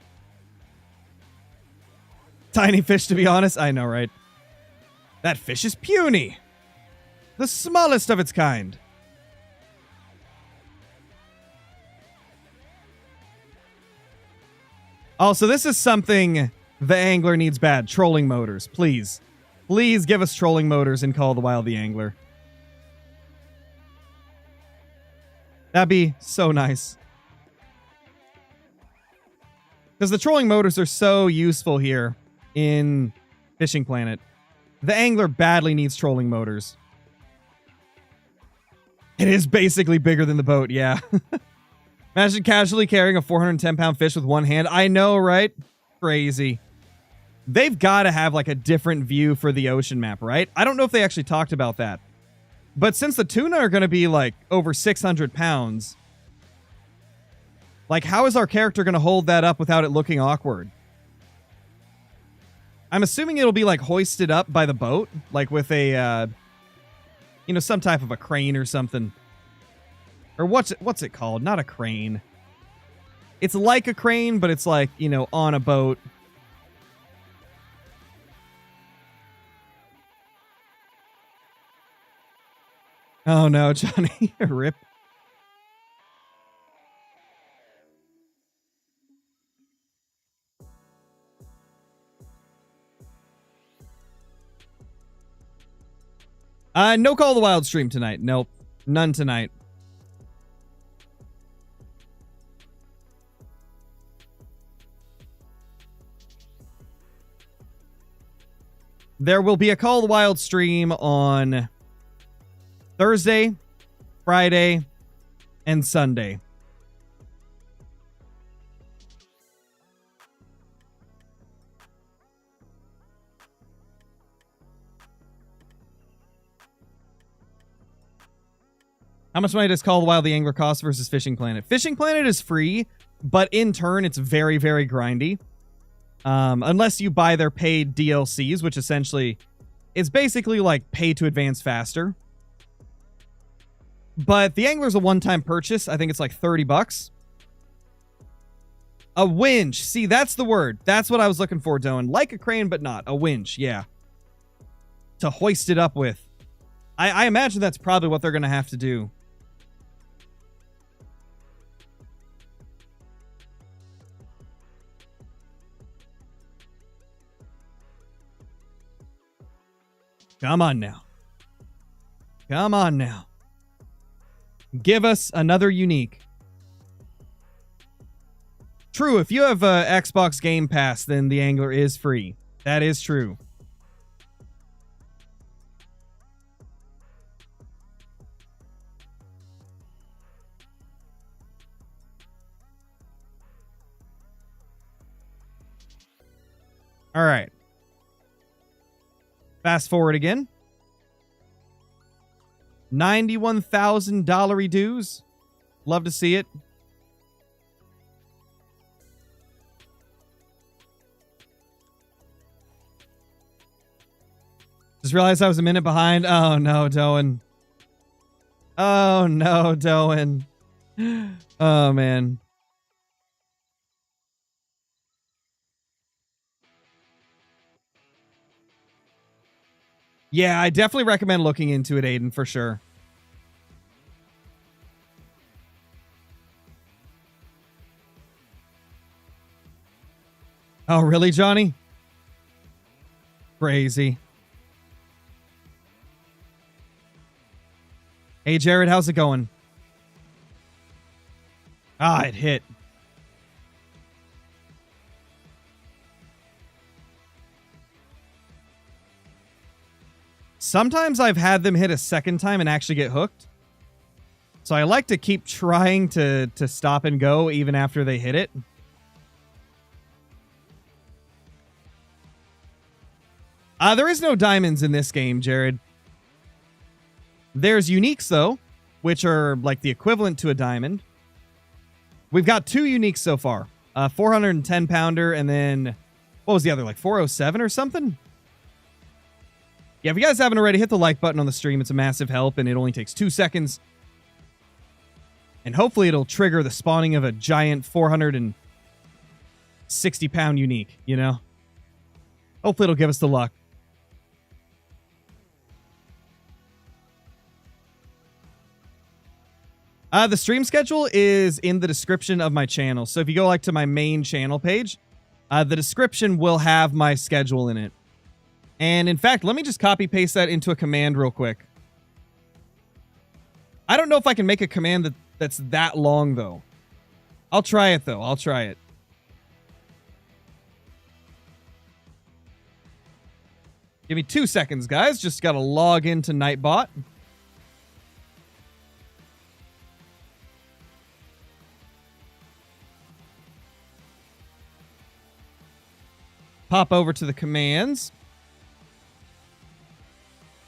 Tiny fish, to be honest. I know, right? That fish is puny. The smallest of its kind. Also, this is something the angler needs bad. Trolling motors, please. Please give us trolling motors in Call of the Wild the Angler. That'd be so nice. Because the trolling motors are so useful here in Fishing Planet. The angler badly needs trolling motors. It is basically bigger than the boat, yeah. Imagine casually carrying a 410-pound fish with one hand. I know, right? Crazy. They've got to have like a different view for the ocean map, right? I don't know if they actually talked about that. But since the tuna are going to be like over 600 pounds, like how is our character going to hold that up without it looking awkward? I'm assuming it'll be like hoisted up by the boat, like with a, you know, some type of a crane or something. Or what's it called? Not a crane. It's like a crane, but it's like, you know, on a boat. Oh no, Johnny. Rip. No Call of the Wild stream tonight. Nope. None tonight. There will be a Call of the Wild stream on Thursday, Friday, and Sunday. How much money does Call of the Wild the Angler cost versus Fishing Planet? Fishing Planet is free, but in turn, it's very, very grindy. Unless you buy their paid DLCs, which essentially is basically like pay to advance faster. But the Angler's a one-time purchase. I think it's like $30. A winch. See, that's the word. That's what I was looking for, Doan. Like a crane, but not. A winch, yeah. To hoist it up with. I imagine that's probably what they're going to have to do. Come on now. Come on now. Give us another unique. True, if you have Xbox Game Pass, then the Angler is free. That is true. All right. Fast forward again. $91,000 dues. Love to see it. Just realized I was a minute behind. Oh no, Doan. Oh no, Doan. Oh man. Yeah, I definitely recommend looking into it, Aiden, for sure. Oh, really, Johnny? Crazy. Hey, Jared, how's it going? Ah, it hit. Sometimes I've had them hit a second time and actually get hooked. So I like to keep trying to stop and go even after they hit it. There is no diamonds in this game, Jared. There's uniques, though, which are like the equivalent to a diamond. We've got 2 uniques so far. 410 pounder, and then what was the other, like 407 or something? Yeah, if you guys haven't already, hit the like button on the stream. It's a massive help, and it only takes 2 seconds. And hopefully it'll trigger the spawning of a giant 460 pound unique, you know? Hopefully it'll give us the luck. The stream schedule is in the description of my channel. So if you go like to my main channel page, the description will have my schedule in it. And in fact, let me just copy paste that into a command real quick. I don't know if I can make a command that's that long though. I'll try it though. I'll try it. Give me 2 seconds, guys. Just got to log into Nightbot. Pop over to the commands.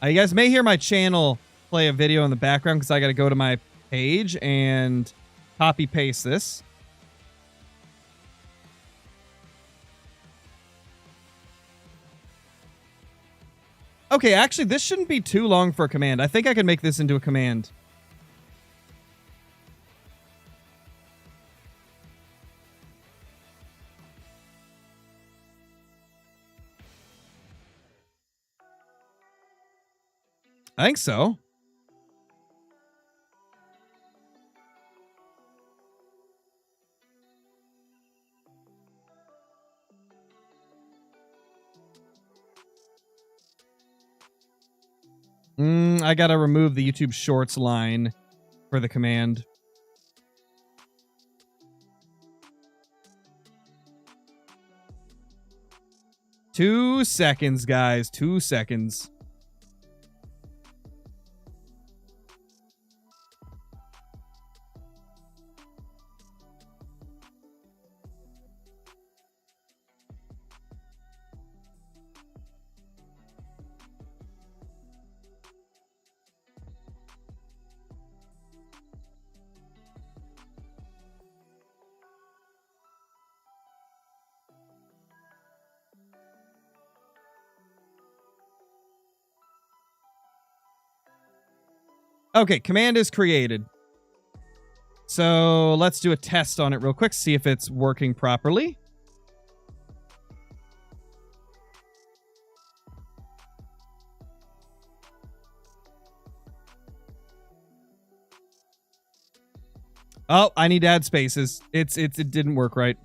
You guys may hear my channel play a video in the background because I got to go to my page and copy paste this. Okay, actually, this shouldn't be too long for a command. I think I can make this into a command. I think so. I gotta remove the YouTube Shorts line for the command. Two seconds, guys. 2 seconds. Okay, command is created. So let's do a test on it real quick, see if it's working properly. Oh, I need to add spaces. It didn't work right.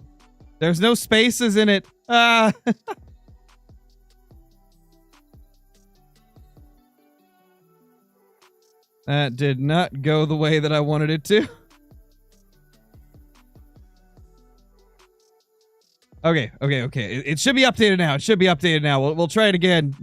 There's no spaces in it. Ah. That did not go the way that I wanted it to. Okay. It should be updated now. It should be updated now. We'll try it again.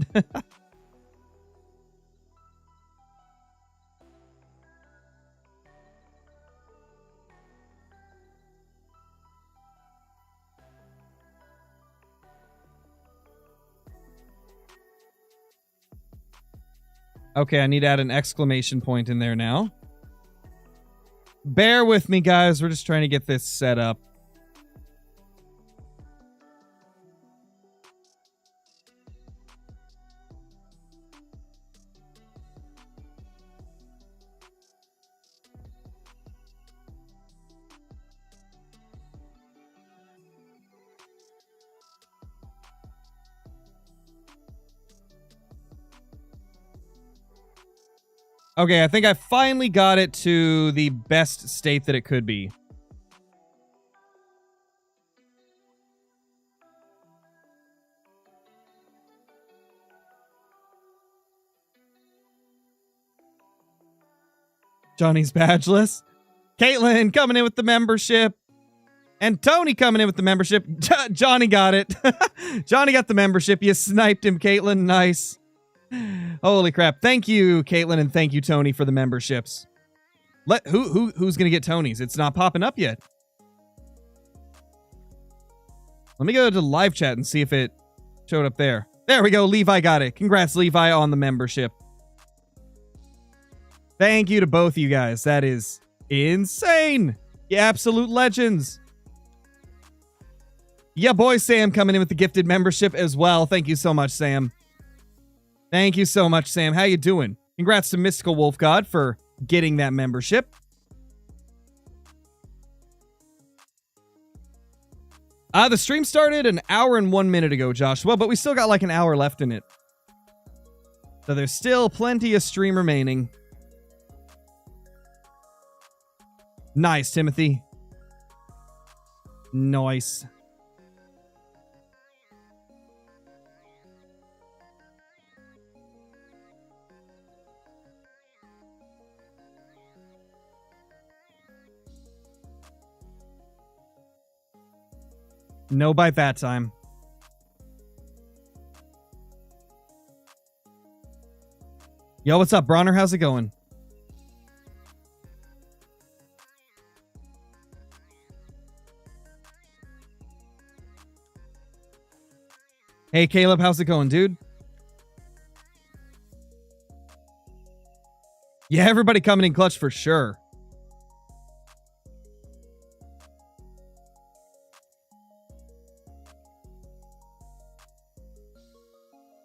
Okay, I need to add an exclamation point in there now. Bear with me, guys. We're just trying to get this set up. Okay, I think I finally got it to the best state that it could be. Johnny's badgeless. Caitlin coming in with the membership. And Tony coming in with the membership. Johnny got it. Johnny got the membership. You sniped him, Caitlin. Nice. Holy crap. Thank you, Caitlin, and thank you, Tony, for the memberships. Who's gonna get Tony's? It's not popping up yet. Let me go to live chat and see if it showed up there. There we go. Levi got it. Congrats, Levi, on the membership. Thank you to both you guys. That is insane. You absolute legends. Yeah, boy, Sam coming in with the gifted membership as well. Thank you so much, Sam. Thank you so much, Sam. How you doing? Congrats to Mystical Wolf God for getting that membership. The stream started an hour and 1 minute ago, Joshua, but we still got like an hour left in it. So there's still plenty of stream remaining. Nice, Timothy. Nice. No bite that time. Yo, what's up, Bronner? How's it going? Hey, Caleb, how's it going, dude? Yeah, everybody coming in clutch for sure.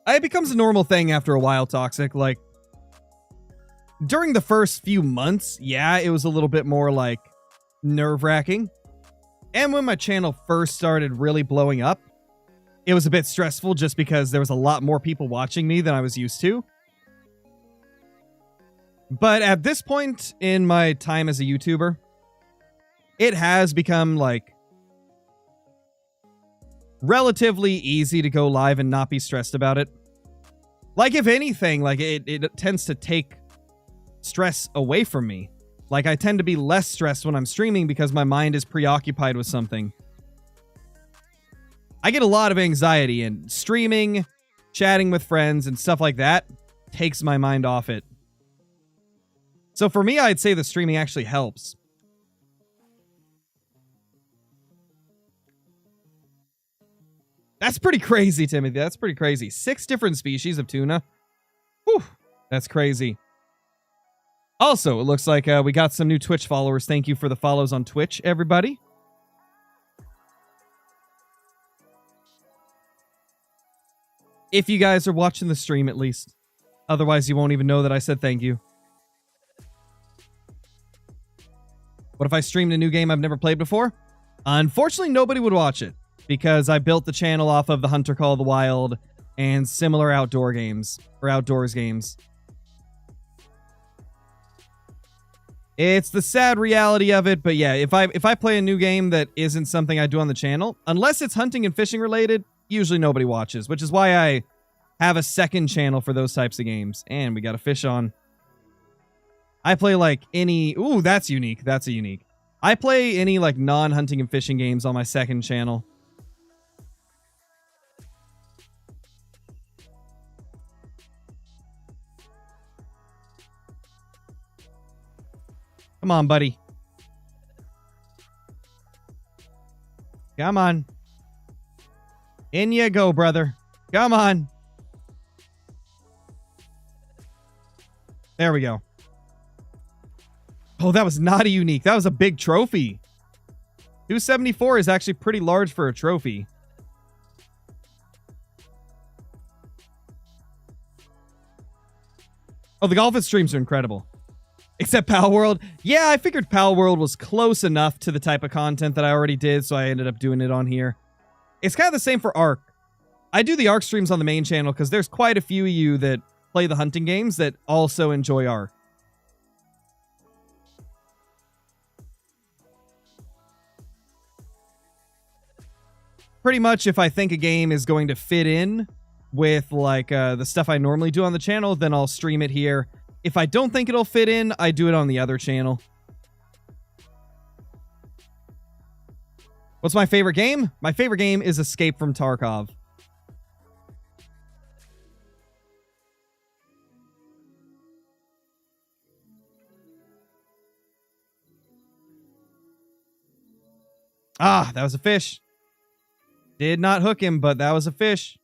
It becomes a normal thing after a while, Toxic. Like, during the first few months, yeah, it was a little bit more, like, nerve-wracking. And when my channel first started really blowing up, it was a bit stressful just because there was a lot more people watching me than I was used to. But at this point in my time as a YouTuber, it has become, like, relatively easy to go live and not be stressed about it. Like, if anything, like, it tends to take stress away from me. Like, I tend to be less stressed when I'm streaming because my mind is preoccupied with something. I get a lot of anxiety, and streaming, chatting with friends, and stuff like that takes my mind off it. So for me, I'd say the streaming actually helps. That's pretty crazy, Timothy. That's pretty crazy. 6 different species of tuna. Whew. That's crazy. Also, it looks like we got some new Twitch followers. Thank you for the follows on Twitch, everybody. If you guys are watching the stream, at least. Otherwise, you won't even know that I said thank you. What if I streamed a new game I've never played before? Unfortunately, nobody would watch it, because I built the channel off of the Hunter Call of the Wild and similar outdoor games, or outdoors games. It's the sad reality of it, but yeah, if I play a new game that isn't something I do on the channel, unless it's hunting and fishing related, usually nobody watches, which is why I have a second channel for those types of games. And we got a fish on. I play like any... Ooh, that's unique. That's a unique. I play any like non-hunting and fishing games on my second channel. Come on, buddy. Come on. In you go, brother. Come on. There we go. Oh, that was not a unique. That was a big trophy. 274 is actually pretty large for a trophy. Oh, the Golfit streams are incredible. Except Pal World. Yeah, I figured Pal World was close enough to the type of content that I already did, so I ended up doing it on here. It's kind of the same for Ark. I do the Ark streams on the main channel because there's quite a few of you that play the hunting games that also enjoy Ark. Pretty much if I think a game is going to fit in with like the stuff I normally do on the channel, then I'll stream it here. If I don't think it'll fit in, I do it on the other channel. What's my favorite game? My favorite game is Escape from Tarkov. Ah, that was a fish. Did not hook him, but that was a fish.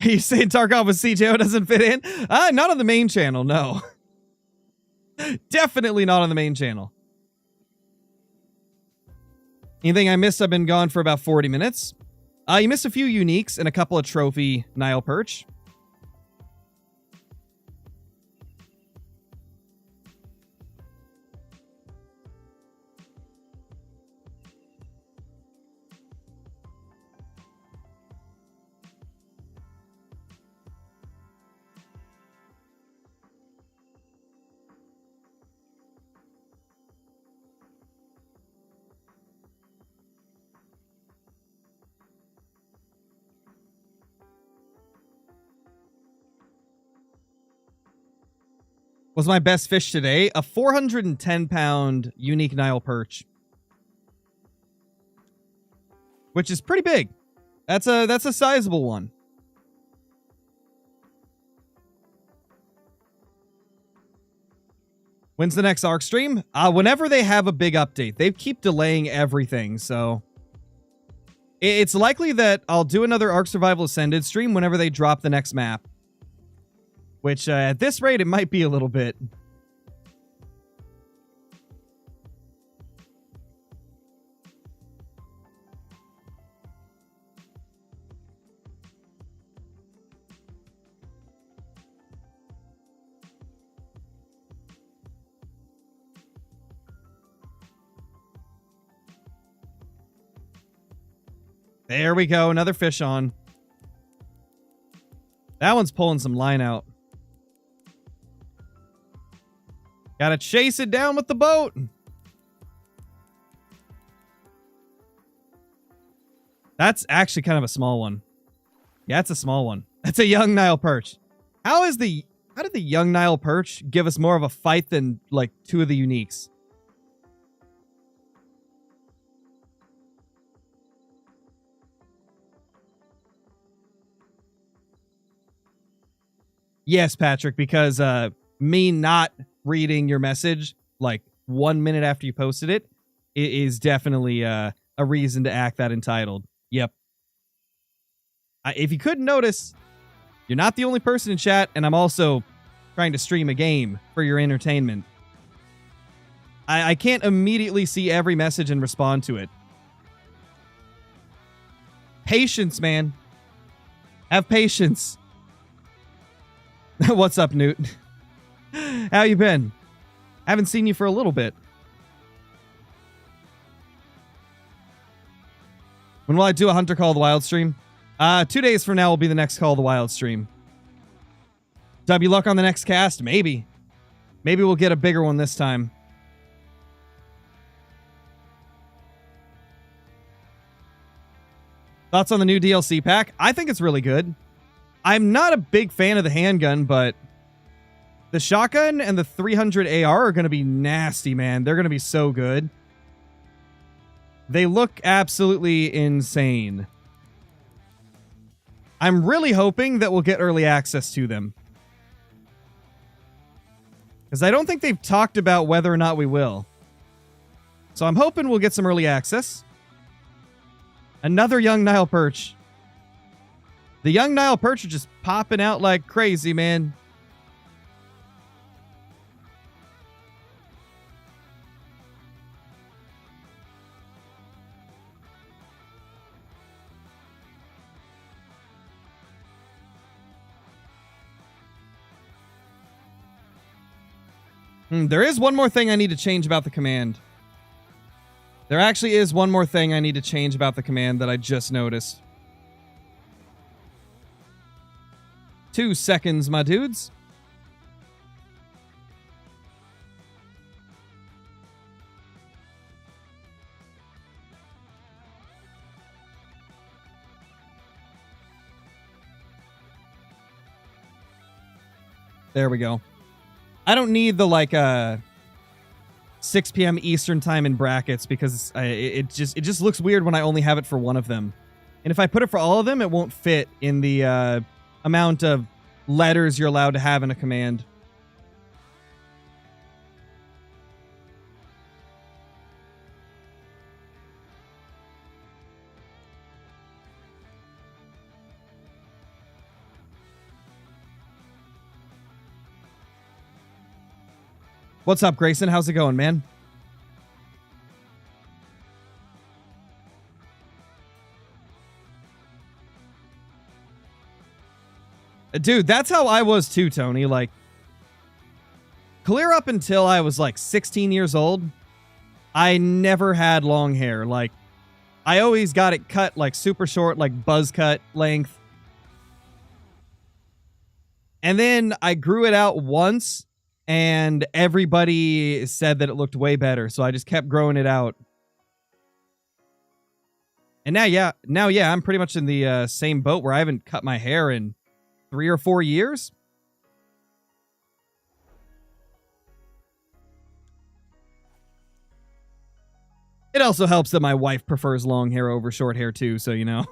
Are you saying Tarkov with CJO doesn't fit in? Not on the main channel, no. Definitely not on the main channel. Anything I missed? I've been gone for about 40 minutes. You missed a few uniques and a couple of trophy Nile Perch. Was my best fish today a 410-pound unique Nile Perch, which is pretty big. That's a sizable one. When's the next ARC stream? Whenever they have a big update. They keep delaying everything, so it's likely that I'll do another ARC Survival Ascended stream whenever they drop the next map. Which, at this rate, it might be a little bit. There we go, another fish on. That one's pulling some line out. Gotta chase it down with the boat. That's actually kind of a small one. Yeah, it's a small one. That's a young Nile Perch. How did the young Nile Perch give us more of a fight than, like, two of the uniques? Yes, Patrick, because me not reading your message like 1 minute after you posted it is definitely a reason to act that entitled. Yep. If you couldn't notice, you're not the only person in chat, and I'm also trying to stream a game for your entertainment. I can't immediately see every message and respond to it. Patience, man. Have patience. What's up, Newt? How you been? Haven't seen you for a little bit. When will I do a Hunter Call of the Wild stream? 2 days from now will be the next Call of the Wild stream. W luck on the next cast? Maybe. Maybe we'll get a bigger one this time. Thoughts on the new DLC pack? I think it's really good. I'm not a big fan of the handgun, but the shotgun and the 300 AR are going to be nasty, man. They're going to be so good. They look absolutely insane. I'm really hoping that we'll get early access to them. Because I don't think they've talked about whether or not we will. So I'm hoping we'll get some early access. Another young Nile Perch. The young Nile Perch are just popping out like crazy, man. There is one more thing I need to change about the command. There actually is one more thing I need to change about the command that I just noticed. 2 seconds, my dudes. There we go. I don't need the, like, 6 p.m. Eastern time in brackets because it just looks weird when I only have it for one of them. And if I put it for all of them, it won't fit in the amount of letters you're allowed to have in a command. What's up, Grayson? How's it going, man? Dude, that's how I was too, Tony. Like, clear up until I was like 16 years old, I never had long hair. Like, I always got it cut like super short, like buzz cut length. And then I grew it out once, and everybody said that it looked way better, so I just kept growing it out. And now, yeah, I'm pretty much in the same boat where I haven't cut my hair in 3 or 4 years. It also helps that my wife prefers long hair over short hair too, so you know.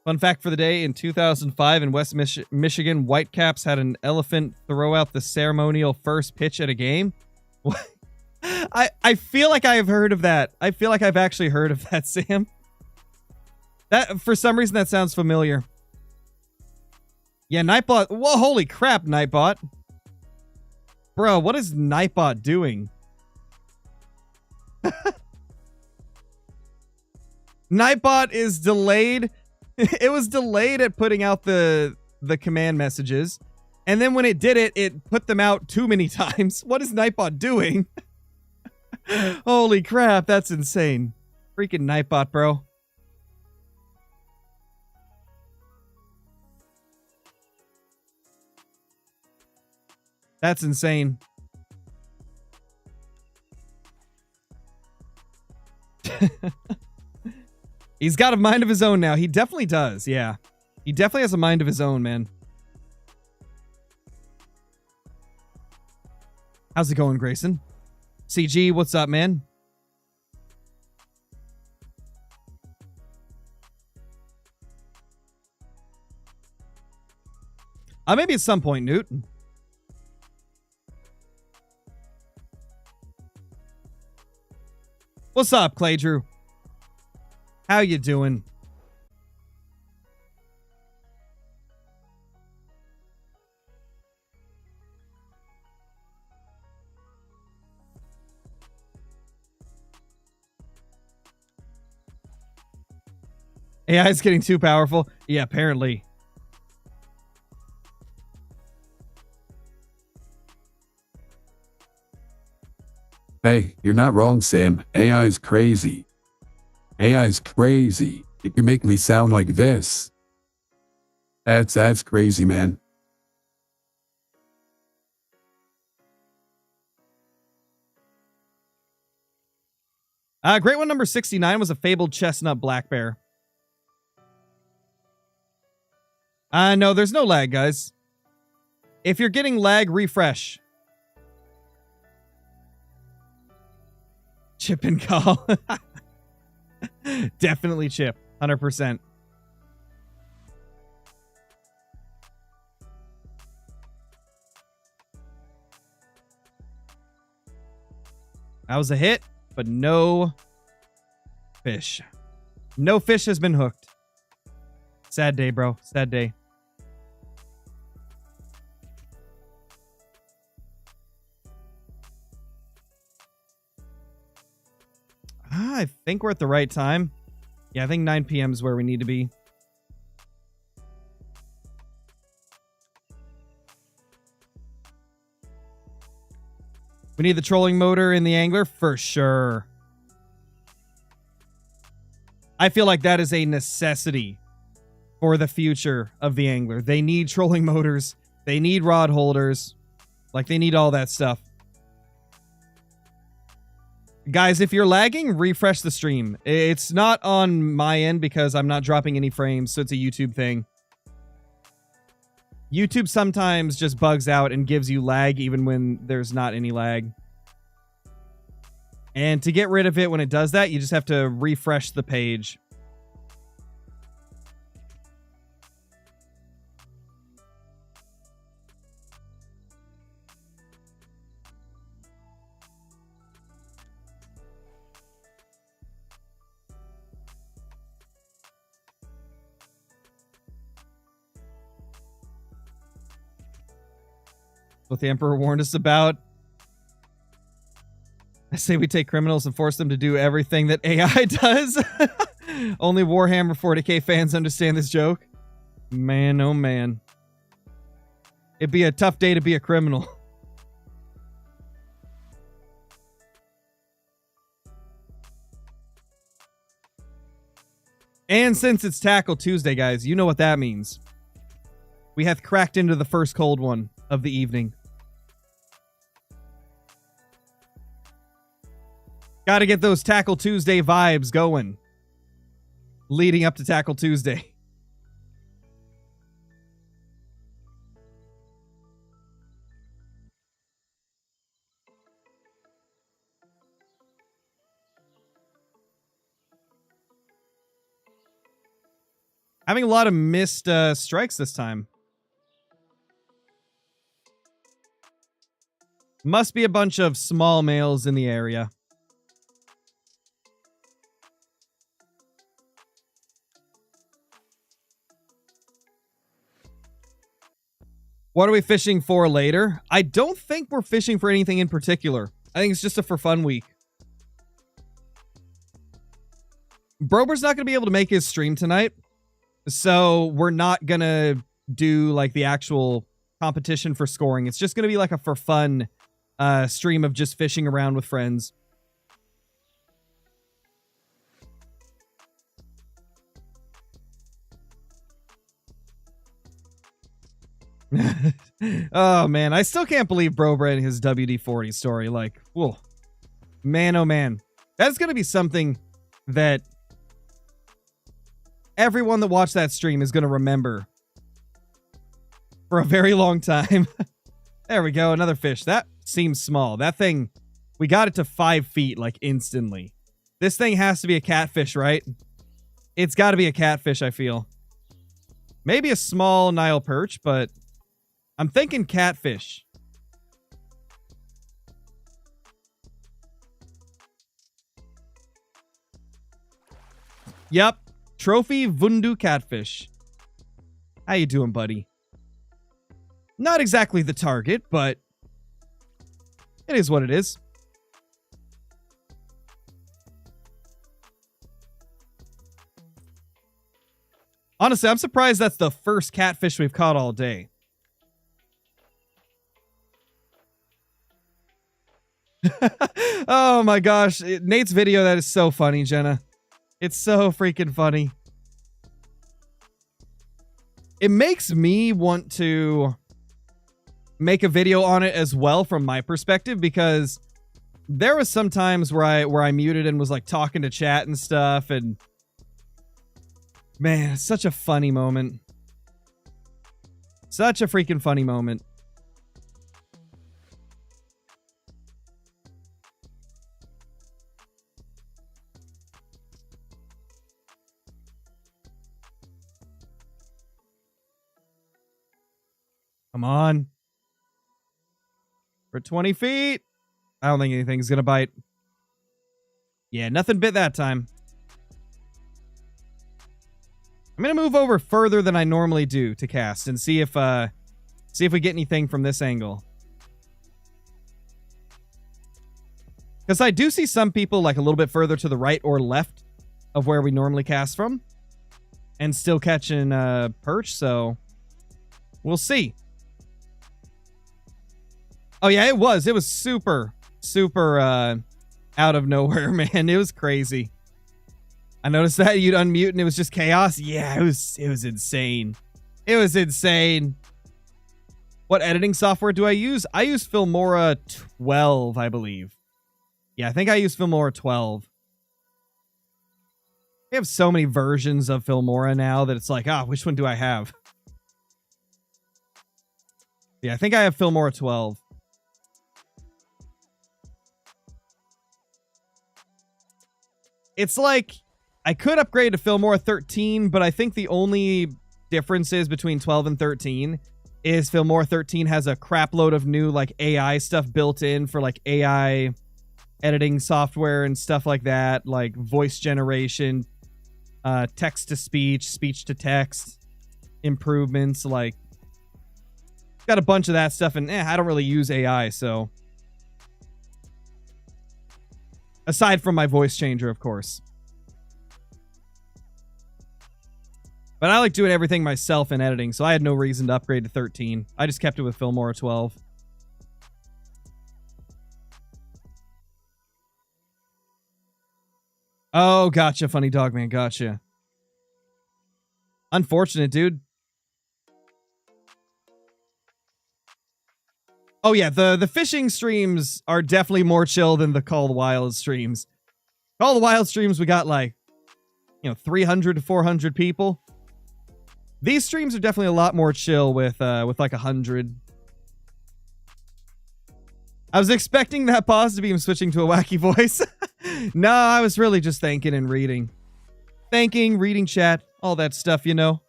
Fun fact for the day, in 2005 in West Michigan, Whitecaps had an elephant throw out the ceremonial first pitch at a game. I feel like I have heard of that. I feel like I've actually heard of that, Sam. That, for some reason, that sounds familiar. Yeah, Nightbot. Whoa, holy crap, Nightbot. Bro, what is Nightbot doing? Nightbot is delayed. It was delayed at putting out the command messages. And then when it did it, it put them out too many times. What is Nightbot doing? Holy crap, that's insane. Freaking Nightbot, bro. That's insane. He's got a mind of his own now. He definitely does, yeah. He definitely has a mind of his own, man. How's it going, Grayson? CG, what's up, man? Maybe at some point, Newt. What's up, Clay Drew? How you doing? AI is getting too powerful. Yeah, apparently. Hey, you're not wrong, Sam. AI is crazy. AI is crazy. It can make me sound like this. That's crazy, man. Great one number 69 was a fabled chestnut black bear. No, there's no lag, guys. If you're getting lag, refresh. Chip and call. Definitely chip. 100%. That was a hit, but no fish. No fish has been hooked. Sad day, bro. Sad day. I think we're at the right time. Yeah, I think 9 p.m. is where we need to be. We need the trolling motor in the angler for sure. I feel like that is a necessity for the future of the angler. They need trolling motors. They need rod holders. Like, they need all that stuff. Guys, if you're lagging, refresh the stream. It's not on my end because I'm not dropping any frames, so it's a YouTube thing. YouTube sometimes just bugs out and gives you lag even when there's not any lag. And to get rid of it when it does that, you just have to refresh the page. What the Emperor warned us about. I say we take criminals and force them to do everything that AI does. Only Warhammer 40k fans understand this joke. Man, oh man. It'd be a tough day to be a criminal. And since it's Tackle Tuesday, guys, you know what that means. We have cracked into the first cold one of the evening. Got to get those Tackle Tuesday vibes going. Leading up to Tackle Tuesday. Having a lot of missed strikes this time. Must be a bunch of small males in the area. What are we fishing for later? I don't think we're fishing for anything in particular. I think it's just a for fun week. Brober's not going to be able to make his stream tonight. So we're not going to do like the actual competition for scoring. It's just going to be like a for fun stream of just fishing around with friends. Oh man, I still can't believe Brober and his WD-40 story. Like, whoa, man, oh man, that's gonna be something that everyone that watched that stream is gonna remember for a very long time. There we go, another fish. That seems small. That thing, we got it to 5 feet like instantly. This thing has to be a catfish, right? It's got to be a catfish, I feel. Maybe a small Nile perch, but I'm thinking catfish. Yep. Trophy Vundu catfish. How you doing, buddy? Not exactly the target, but it is what it is. Honestly, I'm surprised that's the first catfish we've caught all day. Oh my gosh. Nate's video, that is so funny, Jenna. It's so freaking funny. It makes me want to make a video on it as well from my perspective, because there was some times where I muted and was like talking to chat and stuff, and man, it's such a funny moment. Such a freaking funny moment. Come on. For 20 feet. I don't think anything's gonna bite. Yeah, nothing bit that time. I'm gonna move over further than I normally do to cast and see if we get anything from this angle. Because I do see some people like a little bit further to the right or left of where we normally cast from and still catching perch, so we'll see. Oh yeah, it was super out of nowhere, man. It was crazy. I noticed that you'd unmute and it was just chaos. Yeah, it was insane. It was insane. What editing software do I use? I use Filmora 12, I believe. Yeah, I think I use Filmora 12. We have so many versions of Filmora now that it's like, which one do I have? Yeah, I think I have Filmora 12. It's like, I could upgrade to Filmora 13, but I think the only differences between 12 and 13 is Filmora 13 has a crap load of new like AI stuff built in for like AI editing software and stuff like that, like voice generation, text to speech, speech to text improvements. Like, Got a bunch of that stuff, and I don't really use AI, so. Aside from my voice changer, of course. But I like doing everything myself in editing, so I had no reason to upgrade to 13. I just kept it with Filmora 12. Oh, gotcha, Funny Dog Man, gotcha. Unfortunate, dude. Oh yeah, the fishing streams are definitely more chill than the Call of the Wild streams. Call of the Wild streams, we got like, 300 to 400 people. These streams are definitely a lot more chill with like 100. I was expecting that pause to be him switching to a wacky voice. No, I was really just thanking and reading. Thanking, reading chat, all that stuff, you know.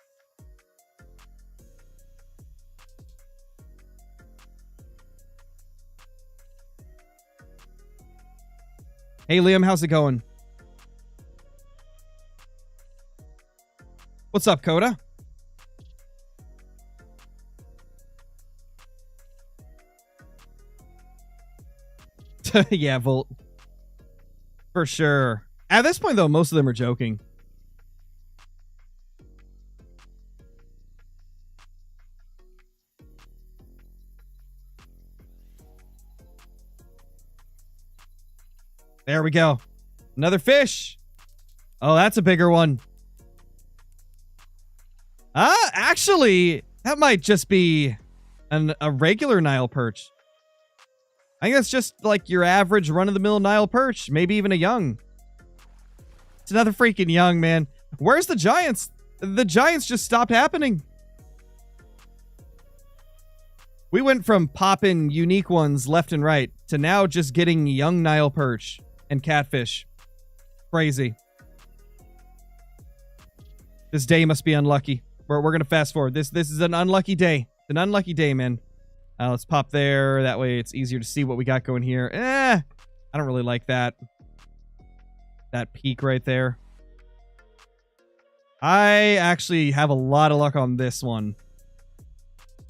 Hey, Liam, how's it going? What's up, Coda? Yeah, Volt. For sure. At this point, though, most of them are joking. There we go. Another fish. Oh, that's a bigger one. Actually, that might just be a regular Nile perch. I think that's just like your average run-of-the-mill Nile perch. Maybe even a young. It's another freaking young, man. Where's the giants? The giants just stopped happening. We went from popping unique ones left and right to now just getting young Nile perch and catfish. Crazy. This day must be unlucky. We're going to fast forward. This is an unlucky day. It's an unlucky day, man. Let's pop there. That way it's easier to see what we got going here. I don't really like that. That peak right there. I actually have a lot of luck on this one.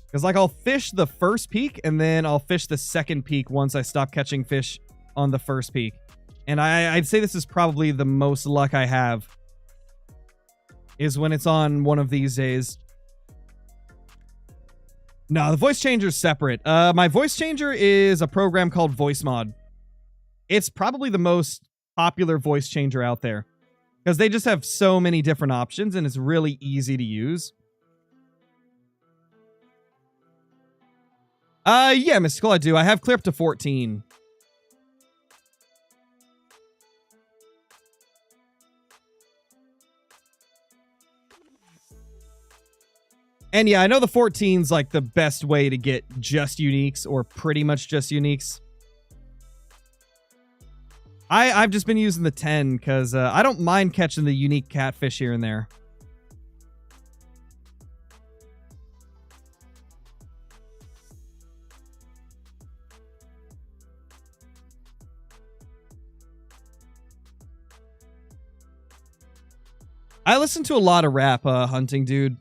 Because, like, I'll fish the first peak, and then I'll fish the second peak once I stop catching fish on the first peak. And I'd say this is probably the most luck I have. Is when it's on one of these days. No, the voice changer is separate. My voice changer is a program called Voice Mod. It's probably the most popular voice changer out there. Because they just have so many different options, and it's really easy to use. Yeah, Mystical, I do. I have clear up to 14. And yeah, I know the 14's like the best way to get just uniques, or pretty much just uniques. I've just been using the 10 because I don't mind catching the unique catfish here and there. I listen to a lot of rap hunting, dude.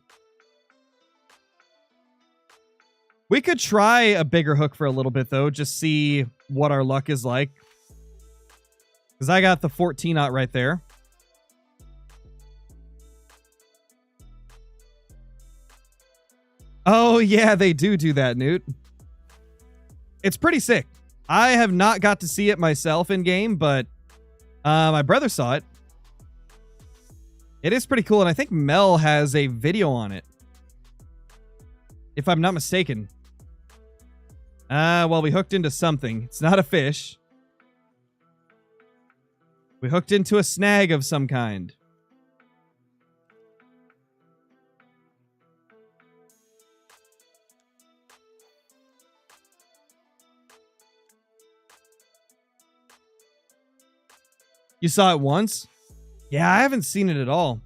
We could try a bigger hook for a little bit, though. Just see what our luck is like. Because I got the 14-aught right there. Oh, yeah, they do that, Newt. It's pretty sick. I have not got to see it myself in-game, but my brother saw it. It is pretty cool, and I think Mel has a video on it. If I'm not mistaken. Well, we hooked into something. It's not a fish. We hooked into a snag of some kind. You saw it once? Yeah, I haven't seen it at all.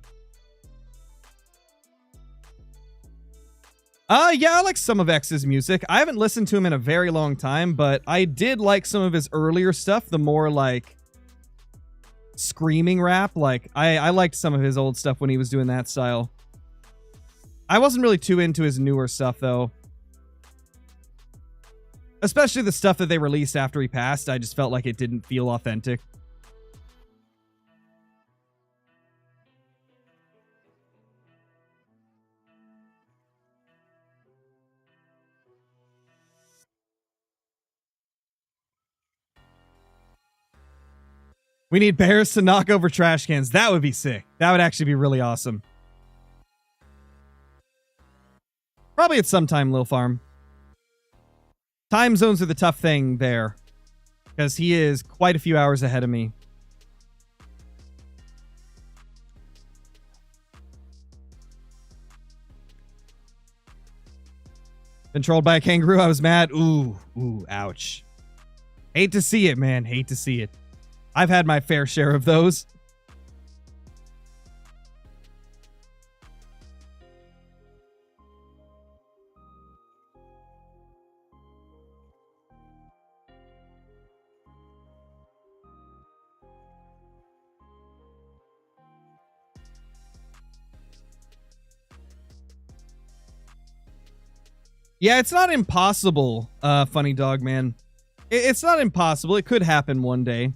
Yeah, I like some of X's music. I haven't listened to him in a very long time, but I did like some of his earlier stuff, the more like screaming rap. Like I liked some of his old stuff when he was doing that style. I wasn't really too into his newer stuff though. Especially the stuff that they released after he passed. I just felt like it didn't feel authentic. We need bears to knock over trash cans. That would be sick. That would actually be really awesome. Probably at some time, Lil Farm. Time zones are the tough thing there. Because he is quite a few hours ahead of me. Controlled by a kangaroo, I was mad. Ooh, ouch. Hate to see it, man. Hate to see it. I've had my fair share of those. Yeah, it's not impossible, Funny Dog Man. It's not impossible. It could happen one day.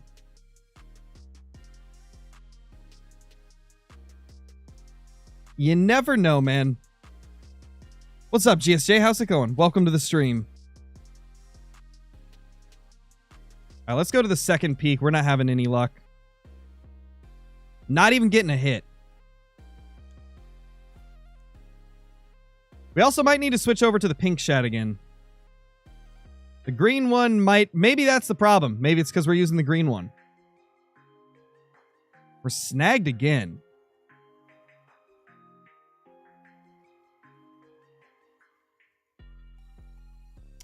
You never know, man. What's up, GSJ? How's it going? Welcome to the stream. All right, let's go to the second peak. We're not having any luck. Not even getting a hit. We also might need to switch over to the pink shat again. The green one might... Maybe that's the problem. Maybe it's because we're using the green one. We're snagged again.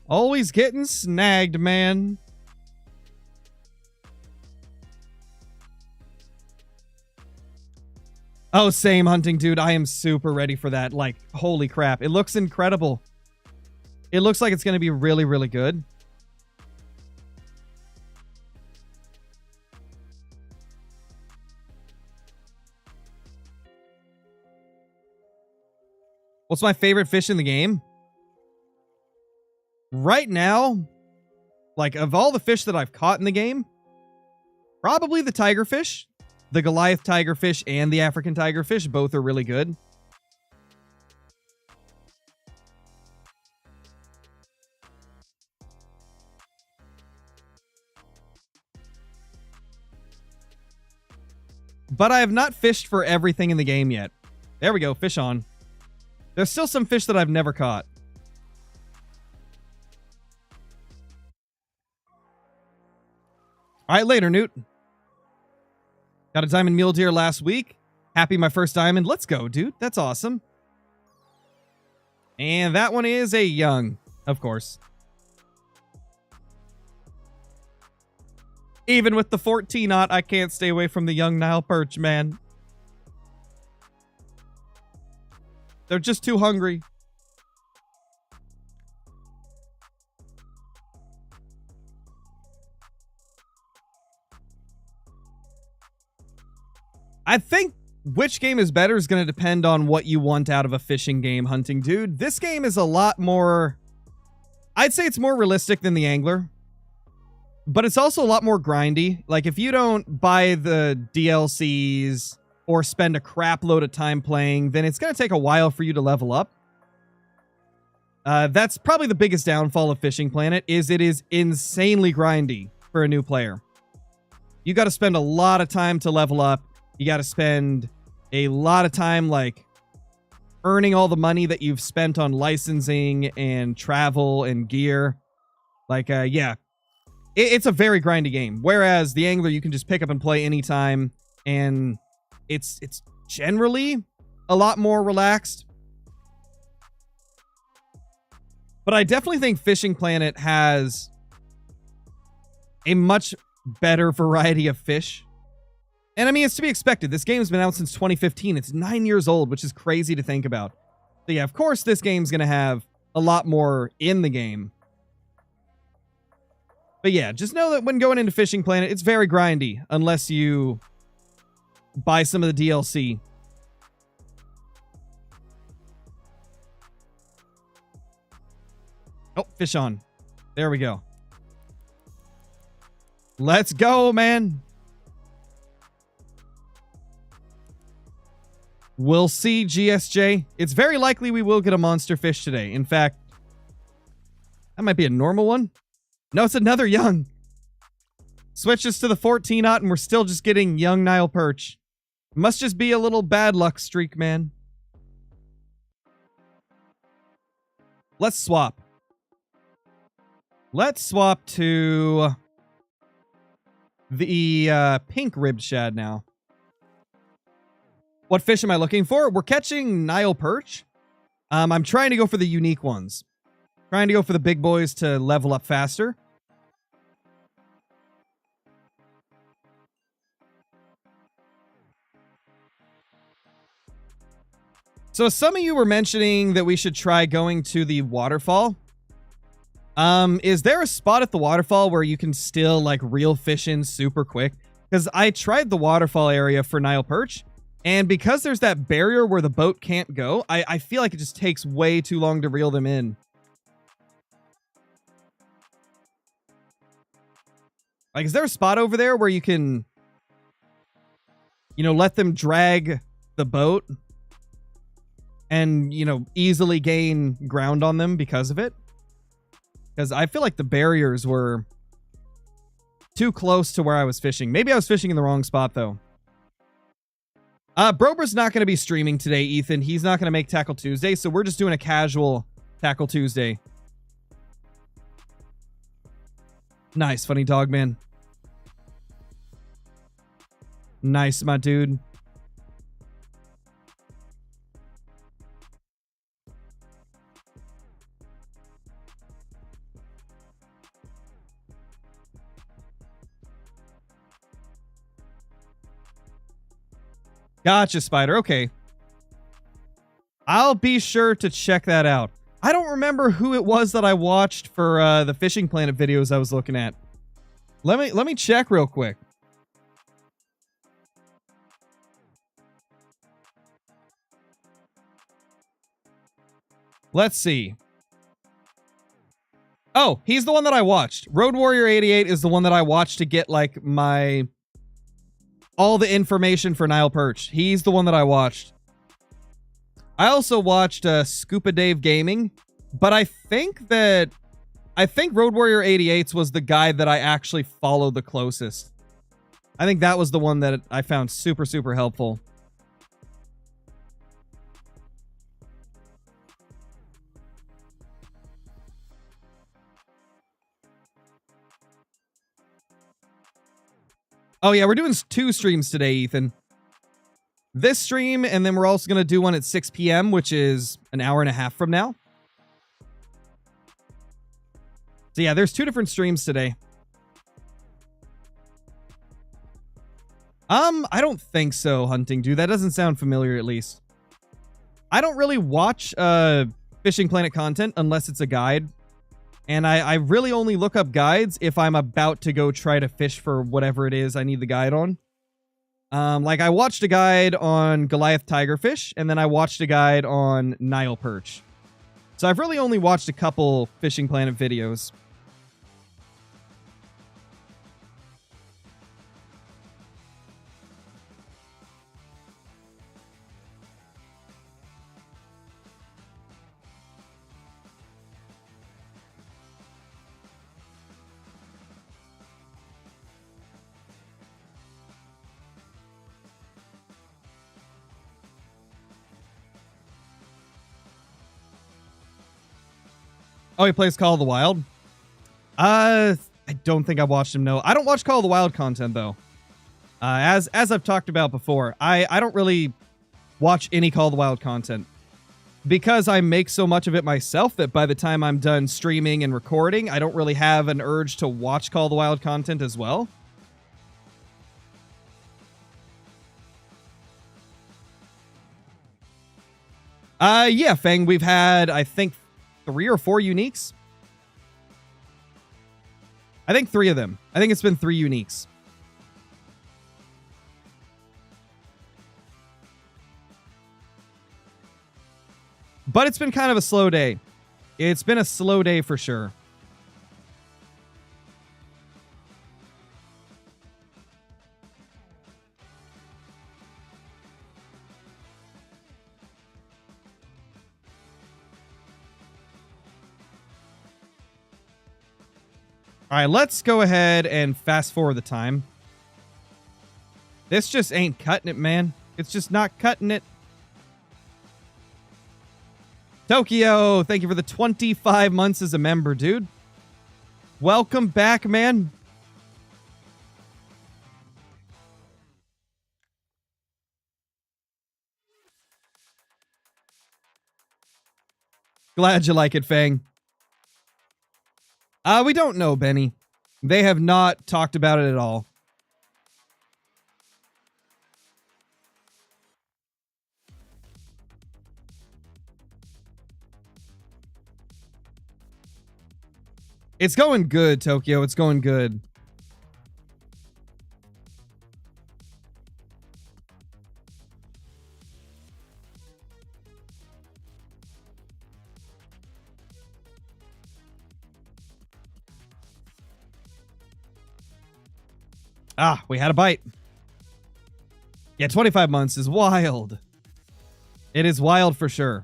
Always getting snagged, man. Oh, same, Hunting Dude. I am super ready for that. Like, holy crap. It looks incredible. It looks like it's going to be really, really good. What's my favorite fish in the game? Right now, like, of all the fish that I've caught in the game, probably the tigerfish. The Goliath tigerfish and the African tigerfish, both are really good. But I have not fished for everything in the game yet. There we go, fish on. There's still some fish that I've never caught. All right, later, Newt. Got a diamond mule deer last week. Happy my first diamond. Let's go, dude. That's awesome. And that one is a young, of course. Even with the 14-aught, I can't stay away from the young Nile Perch, man. They're just too hungry. I think which game is better is going to depend on what you want out of a fishing game, Hunting Dude. This game is a lot more... I'd say it's more realistic than the Angler. But it's also a lot more grindy. Like, if you don't buy the DLCs or spend a crap load of time playing, then it's going to take a while for you to level up. That's probably the biggest downfall of Fishing Planet, is it is insanely grindy for a new player. You got to spend a lot of time to level up. You got to spend a lot of time, like, earning all the money that you've spent on licensing and travel and gear. Like, yeah. It's a very grindy game. Whereas the Angler, you can just pick up and play anytime, and it's generally a lot more relaxed. But I definitely think Fishing Planet has a much better variety of fish. And I mean, it's to be expected. This game's been out since 2015. It's 9 years old, which is crazy to think about. So yeah, of course, this game's going to have a lot more in the game. But yeah, just know that when going into Fishing Planet, it's very grindy, unless you buy some of the DLC. Oh, fish on. There we go. Let's go, man. We'll see, GSJ. It's very likely we will get a monster fish today. In fact, that might be a normal one. No, it's another young. Switches to the 14-aught and we're still just getting young Nile perch. Must just be a little bad luck streak, man. Let's swap. Let's swap to the pink ribbed shad now. What fish am I looking for? We're catching Nile perch. I'm trying to go for the unique ones. Trying to go for the big boys to level up faster. So some of you were mentioning that we should try going to the waterfall. Is there a spot at the waterfall where you can still like reel fish in super quick? Because I tried the waterfall area for Nile perch, and because there's that barrier where the boat can't go, I feel like it just takes way too long to reel them in. Like, is there a spot over there where you can, you know, let them drag the boat and, you know, easily gain ground on them because of it? Because I feel like the barriers were too close to where I was fishing. Maybe I was fishing in the wrong spot, though. Brober's not going to be streaming today, Ethan. He's not going to make Tackle Tuesday, so we're just doing a casual Tackle Tuesday. Nice, funny dog, man. Nice, my dude. Gotcha, Spider. Okay. I'll be sure to check that out. I don't remember who it was that I watched for the Fishing Planet videos I was looking at. Let me check real quick. Let's see. Oh, he's the one that I watched. Road Warrior 88 is the one that I watched to get like all the information for Nile perch. He's the one that I watched. I also watched Scuba Dave Gaming, but I think Road Warrior 88's was the guide that I actually followed the closest. I think that was the one that I found super, super helpful. Oh yeah, we're doing 2 streams today, Ethan. This stream, and then we're also going to do one at 6 p.m., which is an hour and a half from now. So yeah, there's 2 different streams today. I don't think so, Hunting Dude. That doesn't sound familiar, at least. I don't really watch Fishing Planet content unless it's a guide. And I really only look up guides if I'm about to go try to fish for whatever it is I need the guide on. Like I watched a guide on Goliath tigerfish, and then I watched a guide on Nile perch. So I've really only watched a couple Fishing Planet videos. Oh, he plays Call of the Wild? I don't think I've watched him, no. I don't watch Call of the Wild content, though. As I've talked about before, I don't really watch any Call of the Wild content. Because I make so much of it myself that by the time I'm done streaming and recording, I don't really have an urge to watch Call of the Wild content as well. Yeah, Fang, we've had, I think, 3 or 4 uniques. I think 3 of them. I think it's been 3 uniques. But it's been kind of a slow day. It's been a slow day for sure. All right, let's go ahead and fast forward the time. This just ain't cutting it, man. It's just not cutting it. Tokyo, thank you for the 25 months as a member, dude. Welcome back, man. Glad you like it, Fang. We don't know, Benny. They have not talked about it at all. It's going good, Tokyo. It's going good. Ah, we had a bite. Yeah, 25 months is wild. It is wild for sure.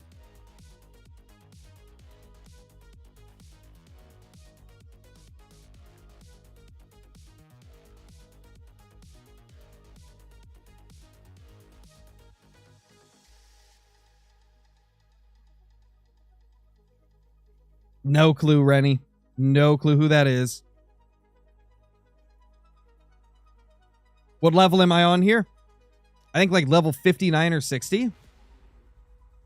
No clue, Rennie. No clue who that is. What level am I on here? I think like level 59 or 60.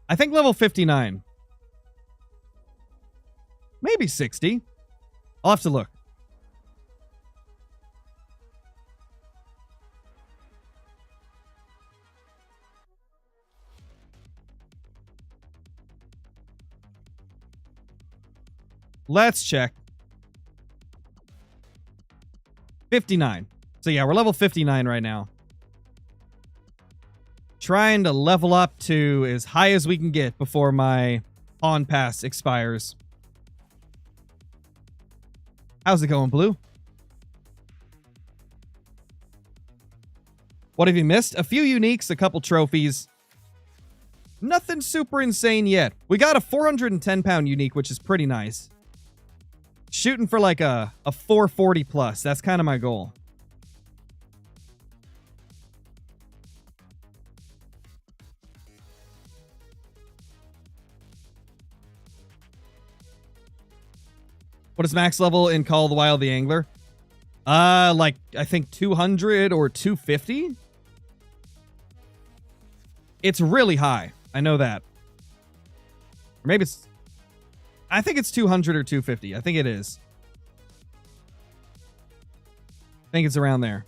I think level 59. Maybe 60. I'll have to look. Let's check. 59. So yeah, we're level 59 right now. Trying to level up to as high as we can get before my on pass expires. How's it going, Blue? What have you missed? A few uniques, a couple trophies. Nothing super insane yet. We got a 410-pound unique, which is pretty nice. Shooting for like a 440 plus. That's kind of my goal. What is max level in Call of the Wild the Angler? Like, I think 200 or 250? It's really high. I know that. Or maybe it's... I think it's 200 or 250. I think it is. I think it's around there.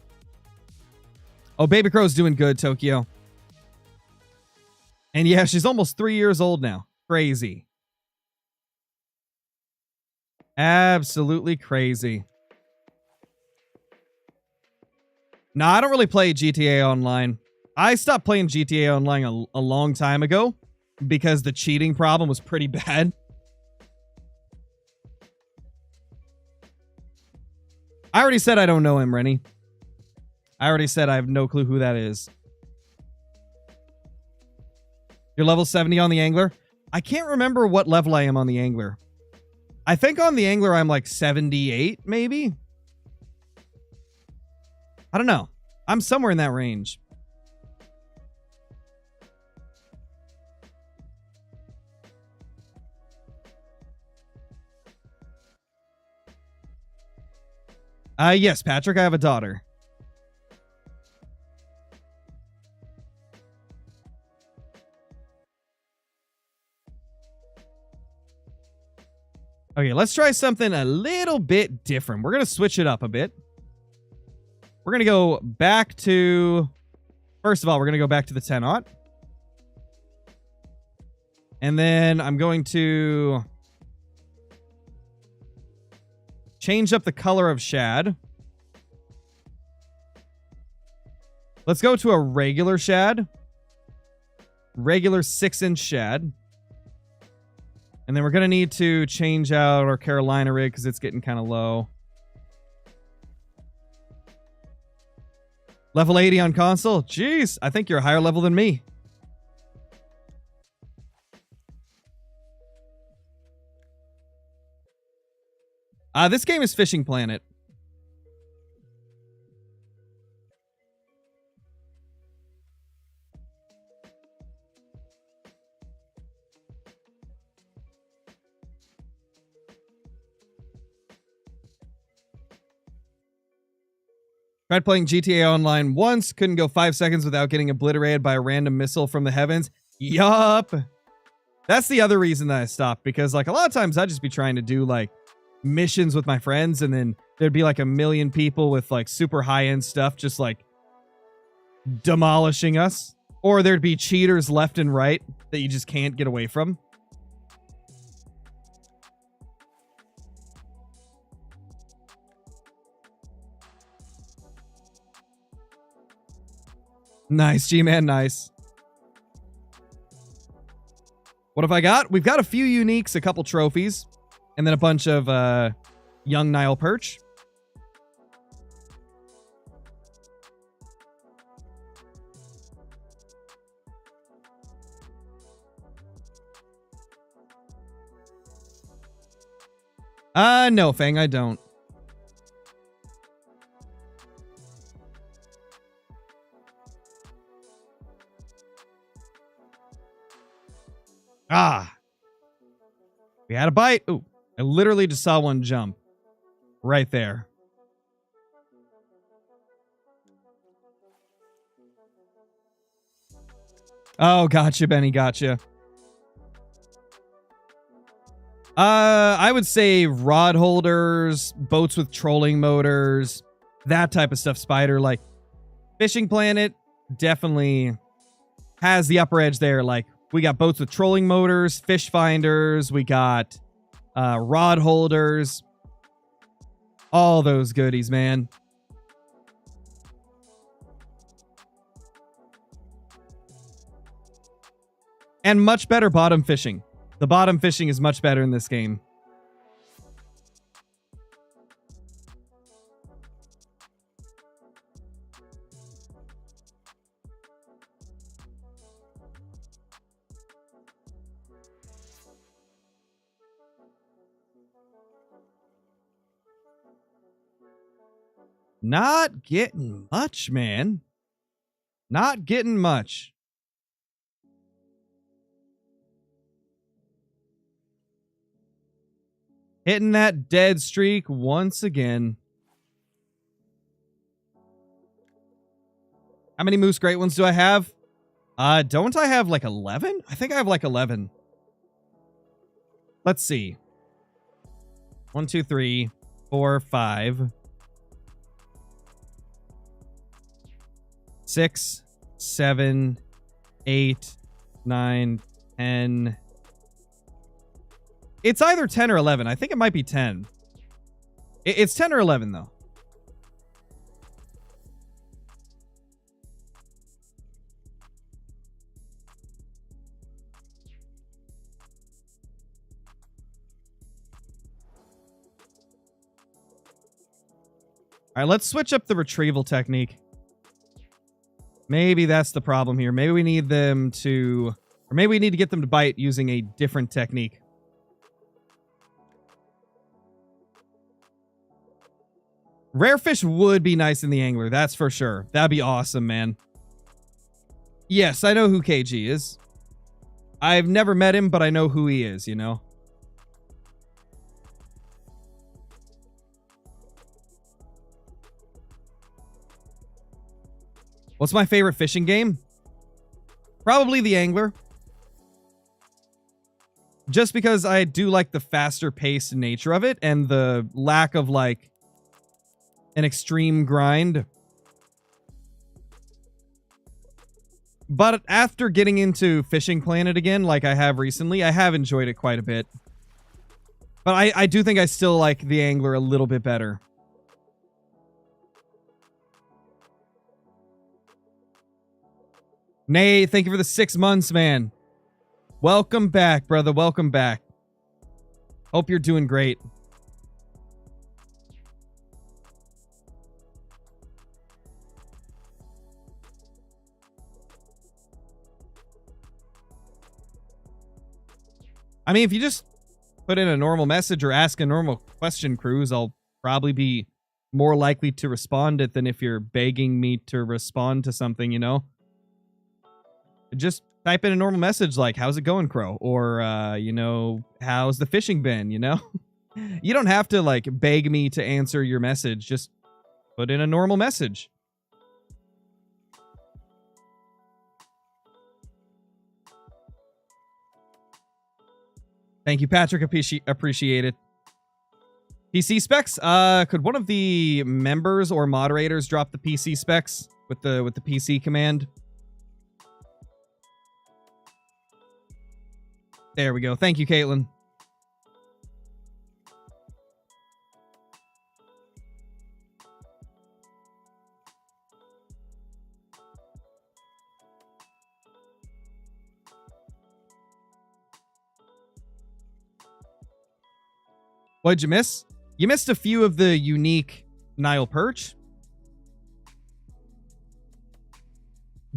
Oh, Baby Crow's doing good, Tokyo. And yeah, she's almost 3 years old now. Crazy. Absolutely crazy. Nah, I don't really play GTA Online. I stopped playing GTA Online a long time ago because the cheating problem was pretty bad. I already said I don't know him, Rennie. I already said I have no clue who that is. You're level 70 on the Angler? I can't remember what level I am on the Angler. I think on the Angler I'm like 78, maybe? I don't know. I'm somewhere in that range. Yes, Patrick, I have a daughter. Okay, let's try something a little bit different. We're going to switch it up a bit. We're going to go back to... First of all, we're going to go back to the 10-aught. And then I'm going to... change up the color of shad. Let's go to a regular shad. Regular 6-inch shad. And then we're going to need to change out our Carolina rig because it's getting kind of low. Level 80 on console? Jeez, I think you're a higher level than me. This game is Fishing Planet. Tried playing GTA Online once, couldn't go 5 seconds without getting obliterated by a random missile from the heavens. Yup. That's the other reason that I stopped, because like a lot of times I'd just be trying to do like missions with my friends, and then there'd be like a million people with like super high-end stuff just like demolishing us. Or there'd be cheaters left and right that you just can't get away from. Nice, G-Man, nice. What have I got? We've got a few uniques, a couple trophies, and then a bunch of young Nile Perch. No, Fang, I don't. Ah. We had a bite. Ooh, I literally just saw one jump. Right there. Oh, gotcha, Benny, gotcha. I would say rod holders, boats with trolling motors, that type of stuff, Spider. Like, Fishing Planet definitely has the upper edge there. Like, we got boats with trolling motors, fish finders, we got rod holders. All those goodies, man. And much better bottom fishing. The bottom fishing is much better in this game. Not getting much, man. Not getting much. Hitting that dead streak once again. How many Moose Great Ones do I have? Don't I have like 11? I think I have like 11. Let's see. 1, 2, 3, 4, 5. 6, 7, 8, 9, 10. It's either 10 or 11. I think it might be 10. It's 10 or 11, though. All right, let's switch up the retrieval technique. Maybe that's the problem here. Maybe we need them to... Or maybe we need to get them to bite using a different technique. Rare fish would be nice in the angler, that's for sure. That'd be awesome, man. Yes, I know who KG is. I've never met him, but I know who he is, you know? What's my favorite fishing game? Probably the Angler. Just because I do like the faster paced nature of it and the lack of like an extreme grind. But after getting into Fishing Planet again, like I have recently, I have enjoyed it quite a bit. But I do think I still like the Angler a little bit better. Nay, thank you for the 6 months, man. Welcome back, brother. Welcome back. Hope you're doing great. I mean, if you just put in a normal message or ask a normal question, Cruz, I'll probably be more likely to respond it than if you're begging me to respond to something, you know? Just type in a normal message like, how's it going, Crow? Or, you know, how's the fishing been, you know? You don't have to, like, beg me to answer your message. Just put in a normal message. Thank you, Patrick. Appreciate it. PC specs. Could one of the members or moderators drop the PC specs with the PC command? There we go. Thank you, Caitlin. What'd you miss? You missed a few of the unique Nile Perch.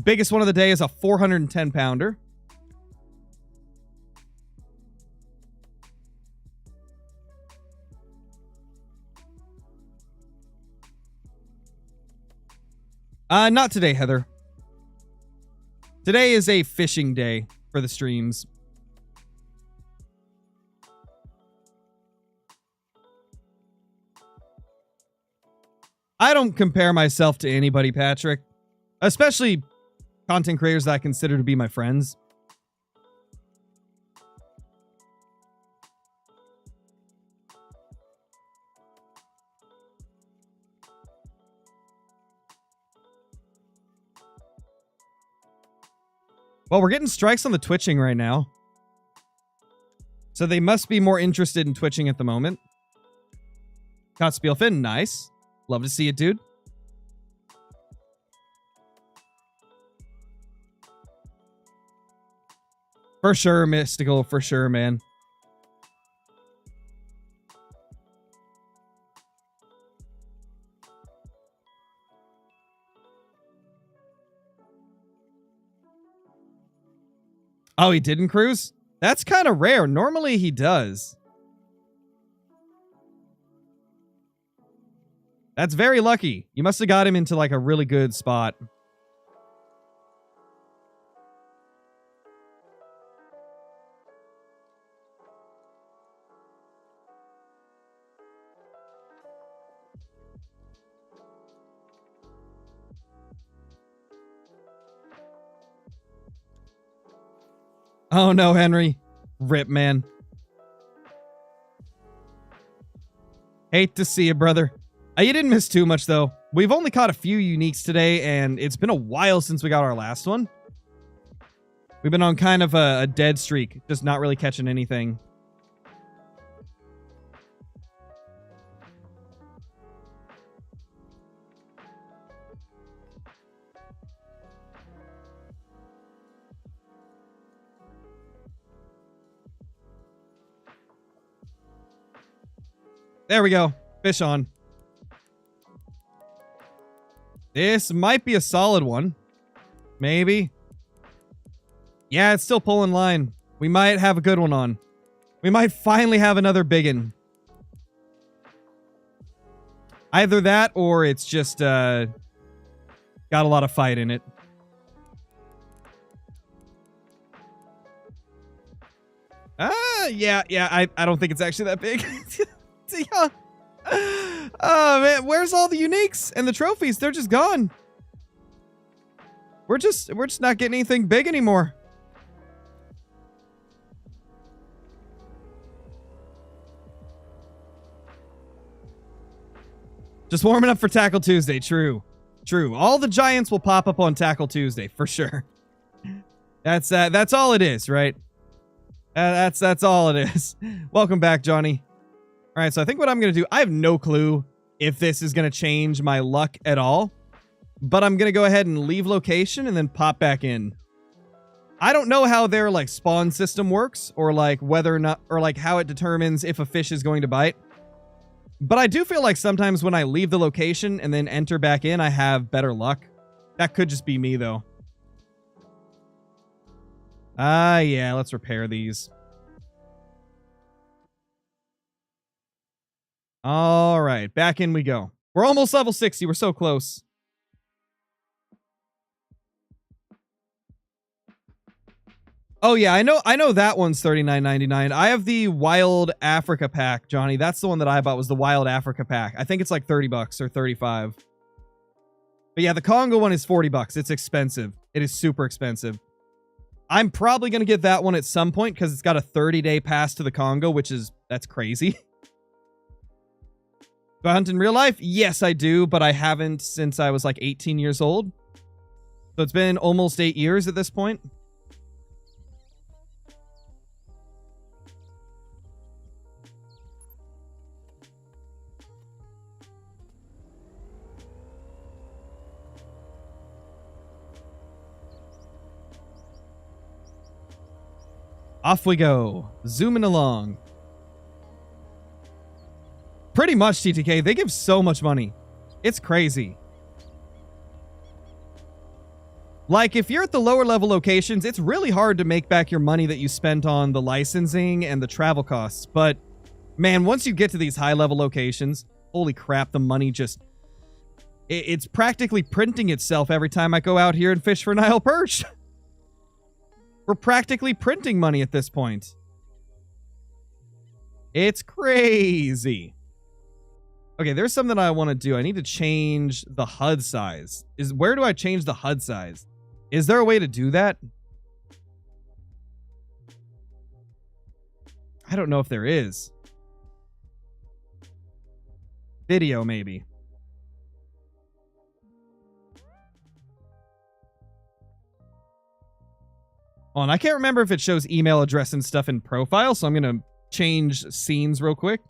Biggest one of the day is a 410 pounder. Not today, Heather. Today is a fishing day for the streams. I don't compare myself to anybody, Patrick. Especially content creators that I consider to be my friends. Well, we're getting strikes on the twitching right now. So they must be more interested in twitching at the moment. Caught Spielfin, nice. Love to see it, dude. For sure, Mystical. For sure, man. Oh, he didn't cruise? That's kind of rare. Normally he does. That's very lucky. You must have got him into like a really good spot. Oh no, Henry. Rip, man. Hate to see you, brother. You didn't miss too much, though. We've only caught a few uniques today, and it's been a while since we got our last one. We've been on kind of a dead streak, just not really catching anything. There we go. Fish on. This might be a solid one. Maybe. Yeah, it's still pulling line. We might have a good one on. We might finally have another biggin. Either that or it's just got a lot of fight in it. Yeah, I don't think it's actually that big. Yeah. Oh man, where's all the uniques and the trophies? They're just gone. We're just not getting anything big anymore. Just warming up for Tackle Tuesday. True. All the giants will pop up on Tackle Tuesday for sure. That's all it is, right? That's all it is. Welcome back, Johnny. All right, so I think what I'm going to do, I have no clue if this is going to change my luck at all, but I'm going to go ahead and leave location and then pop back in. I don't know how their like spawn system works or like whether or not, or like how it determines if a fish is going to bite. But I do feel like sometimes when I leave the location and then enter back in, I have better luck. That could just be me though. Yeah, let's repair these. All right, back in we go. We're almost level 60. We're so close. Oh yeah, I know that one's $39.99. I have the Wild Africa pack, Johnny. That's the one that I bought, was the Wild Africa pack. I think it's like $30 or 35. But yeah, the Congo one is $40. It's expensive. It is super expensive. I'm probably going to get that one at some point because it's got a 30-day pass to the Congo, that's crazy. Do I hunt in real life? Yes, I do, but I haven't since I was like 18 years old. So it's been almost 8 years at this point. Off we go, zooming along. Pretty much, TTK. They give so much money. It's crazy. Like, if you're at the lower level locations, it's really hard to make back your money that you spent on the licensing and the travel costs. But, man, once you get to these high level locations, holy crap, the money just... It's practically printing itself every time I go out here and fish for Nile Perch. We're practically printing money at this point. It's crazy. Okay, there's something I want to do. I need to change the HUD size. Where do I change the HUD size? Is there a way to do that? I don't know if there is. Video, maybe. Oh, and I can't remember if it shows email address and stuff in profile, so I'm going to change scenes real quick.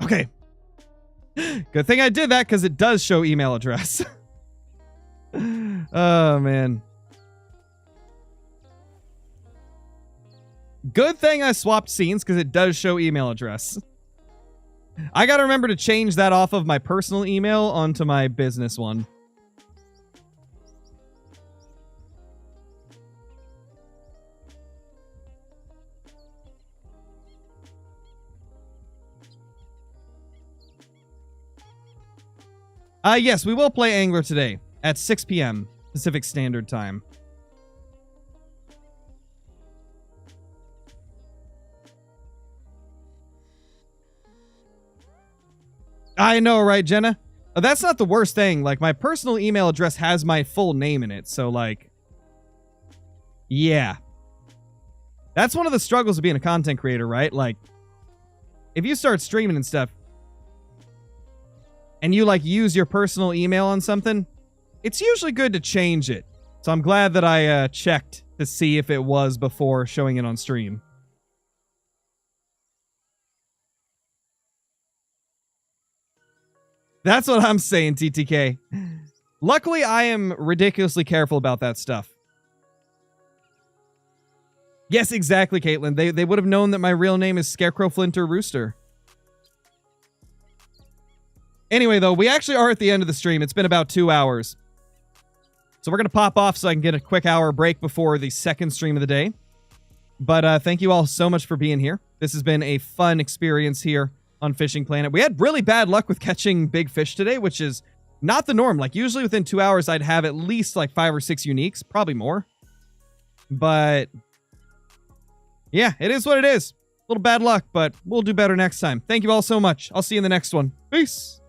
Okay. Good thing I did that because it does show email address. Oh, man. Good thing I swapped scenes because it does show email address. I gotta remember to change that off of my personal email onto my business one. Yes, we will play Angler today at 6 p.m. Pacific Standard Time. I know, right, Jenna? That's not the worst thing. Like, my personal email address has my full name in it, so, like... Yeah. That's one of the struggles of being a content creator, right? Like, if you start streaming and stuff, and you, like, use your personal email on something, it's usually good to change it. So I'm glad that I checked to see if it was before showing it on stream. That's what I'm saying, TTK. Luckily, I am ridiculously careful about that stuff. Yes, exactly, Caitlin. They would have known that my real name is Scarecrow Flinter Rooster. Anyway, though, we actually are at the end of the stream. It's been about 2 hours. So we're going to pop off so I can get a quick hour break before the second stream of the day. But thank you all so much for being here. This has been a fun experience here on Fishing Planet. We had really bad luck with catching big fish today, which is not the norm. Like, usually within 2 hours, I'd have at least like 5 or 6 uniques, probably more. But yeah, it is what it is. A little bad luck, but we'll do better next time. Thank you all so much. I'll see you in the next one. Peace.